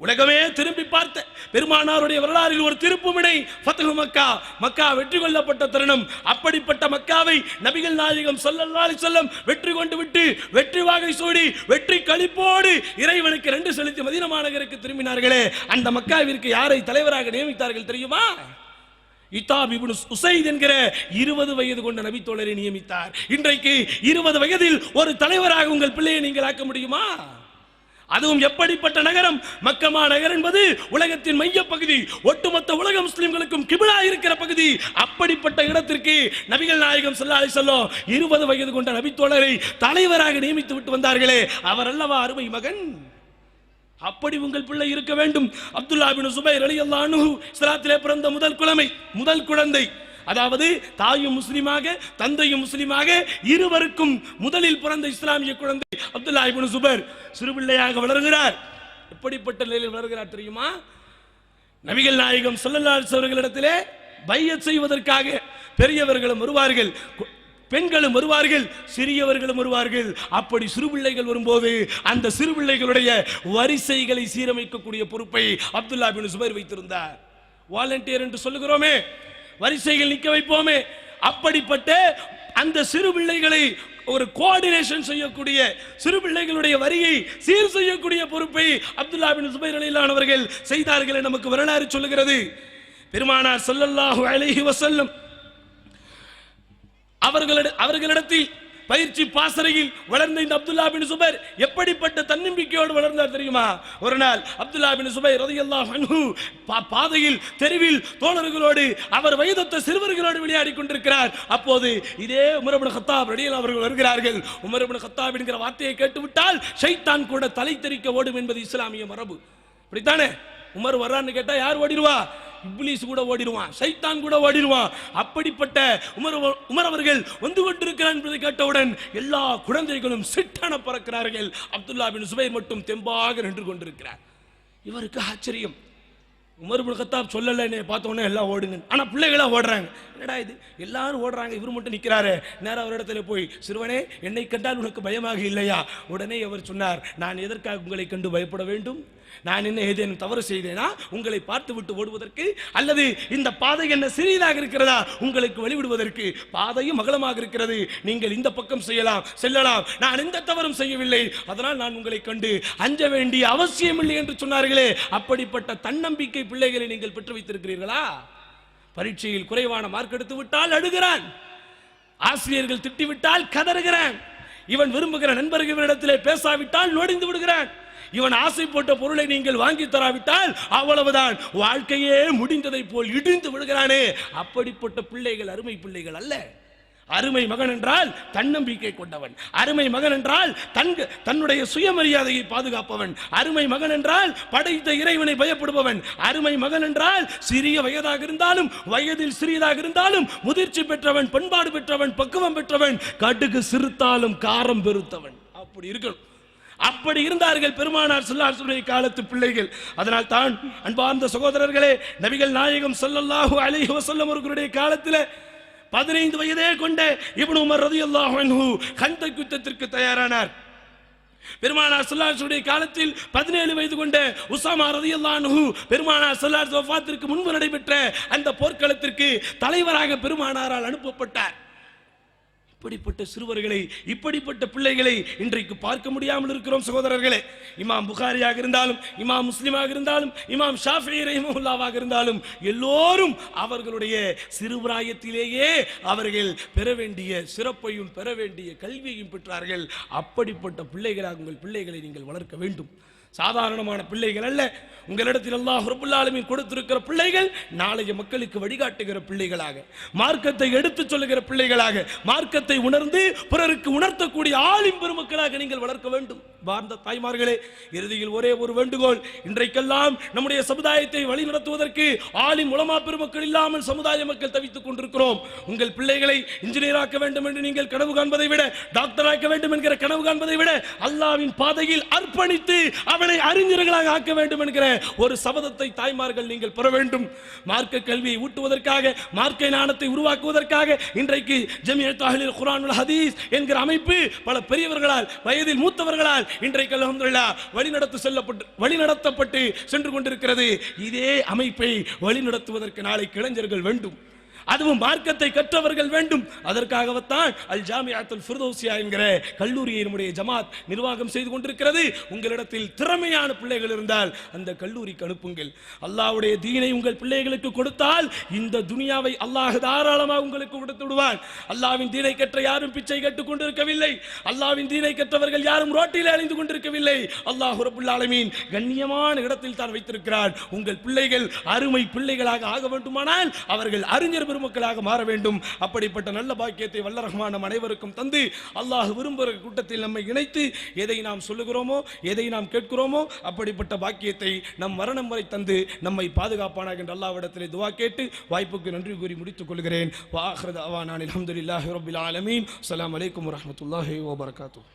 உலகமே திரும்பி பார்த்த பெருமானாருடைய வரலாறில் ஒரு திருப்புமுனை ஃபத்ஹு மக்கா, மக்கா வெற்றி கொள்ளப்பட்ட தருணம். அப்படிப்பட்ட மக்காவை நபிகள் நாயகம் ஸல்லல்லாஹு அலைஹி வஸல்லம் வெற்றி கொண்டு விட்டு வெற்றி வாகை சூடி வெற்றி களிப்போடு இறைவனுக்கு 2 செலுத்தி மதீனா மாநகருக்கு திரும்பினார்களே, அந்த மக்காவிற்கு யாரை தலைவராக நியமித்தார்கள் தெரியுமா? இத்தாப் இப்னு உஸைத் என்கிற 20 வயது கொண்ட நபி தோழரை நியமித்தார். இன்றைக்கு 20 வயதில் ஒரு தலைவராக உங்கள் பிள்ளையை நீங்கள் ஆக்க முடியுமா? அதுவும் எப்படிப்பட்ட நகரம்? மக்கமா நகர் என்பது உலகத்தின் மைய பகுதி, ஒட்டுமொத்த உலக முஸ்லிம்களுக்கும் கிபிலா இருக்கிற பகுதி. அப்படிப்பட்ட இடத்திற்கு நபிகள் நாயகம் ஸல்லல்லாஹு அலைஹி வஸல்லம் 20 வயது கொண்ட நபி தோழரை தலைவராக நியமித்து விட்டு வந்தார்களே, அவர் அல்லவா அருமை மகன்? அப்படி உங்கள் பிள்ளை இருக்க வேண்டும். அப்துல்லாஹ் பின் சுபைர் ரலியல்லாஹு அன்ஹு இஸ்லாத்திலே பிறந்த முதல் குழந்தை. அதாவது தாயும் முஸ்லிமாக தந்தையும் முஸ்லிமாக இருவருக்கும் முதலில் பிறந்த இஸ்லாமிய குழந்தை அப்துல்லாஹ் இப்னு சுபைர் சிறுபிள்ளையாக வளர்கிறார். எப்படிப்பட்ட நிலையில் வளர்கிறார் தெரியுமா? நபிகள் நாயகம் ஸல்லல்லாஹு அலைஹி வஸல்லம் பைஅத் செய்வதற்காக பெரியவர்களும் வருவார்கள், பெண்களும் வருவார்கள், சிறியவர்களும் வருவார்கள். அப்படி சிறுபிள்ளைகள் வரும்போது அந்த சிறுபிள்ளைகளுடைய வரிசைகளை சீரமைக்கக்கூடிய பொறுப்பை அப்துல்லாஹ் இப்னு சுபைர் வைத்திருந்தார். வாலண்டியர் என்று சொல்லுகிறோமே, வரிசைகள் நிற்க வைப்போமே, அப்படிப்பட்ட அந்த சிறு பிள்ளைகளை ஒரு கோஆர்டினேஷன் செய்யக்கூடிய, சிறு பிள்ளைகளுடைய வரியை சீர் செய்யக்கூடிய பொறுப்பை அப்துல்லாஹ் பின் சுபைர் ரலியல்லாஹு அன்ஹு அவர்கள் செய்தார்கள். நமக்கு வரலாறு சொல்லுகிறது. பெருமானார் ஸல்லல்லாஹு அலைஹி வஸல்லம் அவர்களிடத்தில் பயிற்சி பாசறையில் வளர்ந்த இந்த அப்துல்லாஹ் பின் சுபைர் எப்படிப்பட்ட தன்னம்பிக்கையோடு வளர்ந்தார் தெரியுமா? ஒரு நாள் அப்துல்லாஹ் பின் சுபைர் ரலியல்லாஹு அன்ஹு பாதையில் தெருவில் தோழர்களோடு அவர் வயதொத்த சிறுவர்களோடு விளையாடி கொண்டிருக்கிறார். அப்போது இதே உமர் இப்னு கத்தாப் ரலியல்லாஹு அவர்கள் வருகிறார்கள். உமர் இப்னு கத்தாப் என்கிற வார்த்தையை கேட்டுவிட்டால் ஷைத்தான் கூட தலை தெறிக்க ஓடும் என்பது இஸ்லாமிய மரபு. அப்படித்தானே? உமர் வர்றான்னு கேட்டா யார் ஓடிடுவா? இப்லீஸ் கூட ஓடிடுவான், சைத்தான் கூட ஓடிடுவான். அப்படிப்பட்ட உமர் அவர்கள் வந்து கொண்டிருக்கிறார் என்பதை கேட்டவுடன் எல்லா குழந்தைகளும் சிட்டன பறக்கிறார்கள். அப்துல்லா பின் சுபைர் மட்டும் தெம்பாக நின்று கொண்டிருக்கிறார். இவருக்கு ஆச்சரியம். உமர் இப்னு கத்தாப் சொல்லல, என்னை பார்த்த உடனே எல்லாம் ஓடுங்க. ஆனா பிள்ளைகளா ஓடுறாங்க. என்னடா இது, எல்லாரும் ஓடுறாங்க, இவர் மட்டும் நிற்கிறாரு. நேரம் அவர் இடத்துல போய், சிறுவனே என்னை கண்டால் உனக்கு பயமாக இல்லையா? உடனே அவர் சொன்னார், நான் எதற்காக உங்களை கண்டு பயப்பட வேண்டும்? நான் என்ன ஏதேனும் தவறு செய்தேனா உங்களை பார்த்து விட்டு ஓடுவதற்கு? அல்லது இந்த பாதை என்ன சிறியதாக இருக்கிறதா உங்களுக்கு வழிவிடுவதற்கு? பாதையும் அகலமாக இருக்கிறது, நீங்கள் இந்த பக்கம் செல்லலாம். நான் எந்த தவறும் செய்யவில்லை, அதனால் நான் உங்களை கண்டு அஞ்ச வேண்டிய அவசியம் இல்லை என்று சொன்னார்களே. அப்படிப்பட்ட தன்னம்பிக்கை பிள்ளைகளை நீங்கள் பெற்று வைத்திருக்கிறீர்களா? பரீட்சையில் குறைவான மார்க் எடுத்து விட்டால் அழுகிறான், ஆசிரியர்கள் திட்டிவிட்டால் கதறுகிறான், இவன் விரும்புகிற நண்பர்கள் இவனிடத்திலே பேசாவிட்டால் நொடிந்து விடுகிறான், இவன் ஆசைப்பட்ட பொருளை நீங்கள் வாங்கி தராவிட்டால் அவ்வளவுதான், வாழ்க்கையே முடிந்ததை போல் இடிந்து விடுகிறானே. அப்படிப்பட்ட பிள்ளைகள் அருமை பிள்ளைகள் அல்ல. அருமை மகன் என்றால் தன்னம்பிக்கை கொண்டவன், அருமை மகன் என்றால் தன்னுடைய சுயமரியாதையை பாதுகாப்பவன், அருமை மகன் என்றால் படைத்த இறைவனை பயப்படுபவன், அருமை மகன் என்றால் சிறிய வயதாக இருந்தாலும் வயதில் சிறியதாக இருந்தாலும் முதிர்ச்சி பெற்றவன், பண்பாடு பெற்றவன், பக்குவம் பெற்றவன், கடுகு சிறுத்தாலும் காரம் பெருத்தவன். அப்படி இருக்கணும். அப்படி இருந்தார்கள் பெருமானார் ஸல்லல்லாஹு அலைஹி வஸல்லம் காலத்து பிள்ளைகள். அதனால் தான் அன்பார்ந்த சகோதரர்களே, நபிகள் நாயகம் ஸல்லல்லாஹு அலைஹி வஸல்லம் அவர்களுடைய காலத்தில் 15 வயதே கொண்ட இப்னு உமர் ரலியல்லாஹு அன்ஹு கந்தக் யுத்தத்திற்கு தயாரானார். பெருமானார் ஸல்லல்லாஹு அலைஹி வஸல்லம் காலத்தில் 17 வயது கொண்ட உஸாமா ரலியல்லாஹு அன்ஹு பெருமானார் ஸல்லல்லாஹு அலைஹி வஸல்லம் வஃபாத்திற்கு முன்பு நடைபெற்ற அந்த போர்க்களத்திற்கு தலைவராக பெருமானாரால் அனுப்பப்பட்டார். இப்படிப்பட்ட சிறுவர்களை, இப்படிப்பட்ட பிள்ளைகளை இன்றைக்கு பார்க்க முடியாமல் இருக்கிறோம் சகோதரர்களே. இமாம் புகாரியாக இருந்தாலும், இமாம் முஸ்லிமாக இருந்தாலும், இமாம் ஷாஃபிஈ ரஹிமஹுல்லாவாக இருந்தாலும் எல்லோரும் அவர்களுடைய சிறுபிராயத்திலேயே அவர்கள் பெற வேண்டிய சிறப்பையும் பெற வேண்டிய கல்வியையும் பெற்றார்கள். அப்படிப்பட்ட பிள்ளைகளாக உங்கள் பிள்ளைகளை நீங்கள் வளர்க்க வேண்டும். சாதாரணமான பிள்ளைகள் அல்ல. உங்களிடத்தில் அல்லாஹ் ரப்பல் ஆலமீன் கொடுத்திருக்கிற பிள்ளைகள் நாளைய மக்களுக்கு வழிகாட்டுகிற பிள்ளைகளாக, மார்க்கத்தை எடுத்துச் சொல்லுகிற பிள்ளைகளாக, மார்க்கத்தை உணர்ந்து பிறருக்கு உணர்த்தக்கூடிய ஆலிம் பெருமக்களாக நீங்கள் வளர்க்க வேண்டும். பார்ந்த தாய்மார்களே, இறுதியில் ஒரே ஒரு வேண்டுகோள். இன்றைக்கெல்லாம் நம்முடைய சமுதாயத்தை வழிநடத்துவதற்கு ஆலிம் உலமா பெருமக்கள் இல்லாமல் சமுதாய மக்கள் தவித்துக் கொண்டிருக்கிறோம். உங்கள் பிள்ளைகளை இன்ஜினியர் ஆக்க வேண்டும் என்று நீங்கள் கனவு காண்பதை விட, டாக்டர் ஆக்க வேண்டும் என்கிற கனவு காண்பதை விட, அல்லாஹ்வின் பாதையில் அர்ப்பணித்து அவனை அறிஞர்களாக ஆக்க வேண்டும் என்கிற ஒரு சபதத்தை தாய்மார்கள் நீங்கள் பெற வேண்டும். மார்க்க கல்வியை ஊட்டுவதற்காக, மார்க்க ஞானத்தை உருவாக்குவதற்காக இன்றைக்கு ஜமியத் அஹ்லுல் குர்ஆன் வல் ஹதீஸ் என்கிற அமைப்பு பல பெரியவர்களால், வயதில் மூத்தவர்களால் இன்றைக்கு அல்ஹம்துலில்லாஹ் வழிநடத்தப்பட்டு சென்று கொண்டிருக்கிறது. இதே அமைப்பை வழிநடத்துவதற்கு நாளைக்கு இளைஞர்கள் வேண்டும், அதுவும் மார்க்கத்தை கற்றவர்கள் வேண்டும். அதற்காகத்தான் அல் ஜாமிஅத்துல் ஃபிர்தௌசியா என்கிற கல்லூரியை நம்முடைய ஜமாத் நிர்வாகம் செய்து கொண்டிருக்கிறது. உங்களிடத்தில் திறமையான பிள்ளைகள் இருந்தால் அந்த கல்லூரிக்கு அனுப்புங்கள். அல்லாஹ்வுடைய தீனை உங்கள் பிள்ளைகளுக்கு கொடுத்தால் இந்த துனியாவை அல்லாஹ் தாராளமாக உங்களுக்கு கொடுத்து விடுவான். அல்லாஹ்வின் தீனை கற்ற யாரும் பிச்சை கேட்டுக் கொண்டிருக்கவில்லை. அல்லாஹ்வின் தீனை கற்றவர்கள் யாரும் ரோட்டில் அலைந்து கொண்டிருக்கவில்லை. அல்லாஹ் ரப்பல் ஆலமீன் கண்ணியமான இடத்தில் தான் வைத்திருக்கிறார். உங்கள் பிள்ளைகள் அருமை பிள்ளைகளாக ஆக வேண்டுமானால் அவர்கள் அறிஞர் மக்களாக மாற வேண்டும். அப்படிப்பட்ட நல்ல பாக்கியத்தை வல்ல ரஹ்மான் நம் அனைவருக்கும் தந்து அல்லாஹ் விரும்புகிற கூட்டத்தில் நம்மை இணைத்து எதை நாம் சொல்லுகிறோமோ, எதை நாம் கேட்கிறோமோ அப்படிப்பட்ட பாக்கியத்தை நம் மரணம் வரை தந்து நம்மை பாதுகாப்பானாக என்று அல்லாஹ்விடத்திலே துஆ கேட்டு வாய்ப்புக்கு நன்றி கூறி முடித்துக் கொள்கிறேன். வ ஆகிரு தஅவானா அல்ஹம்துலில்லாஹி ரப்பில் ஆலமீன். அஸ்ஸலாமு அலைக்கும் வரஹ்மத்துல்லாஹி வபரகாத்துஹு.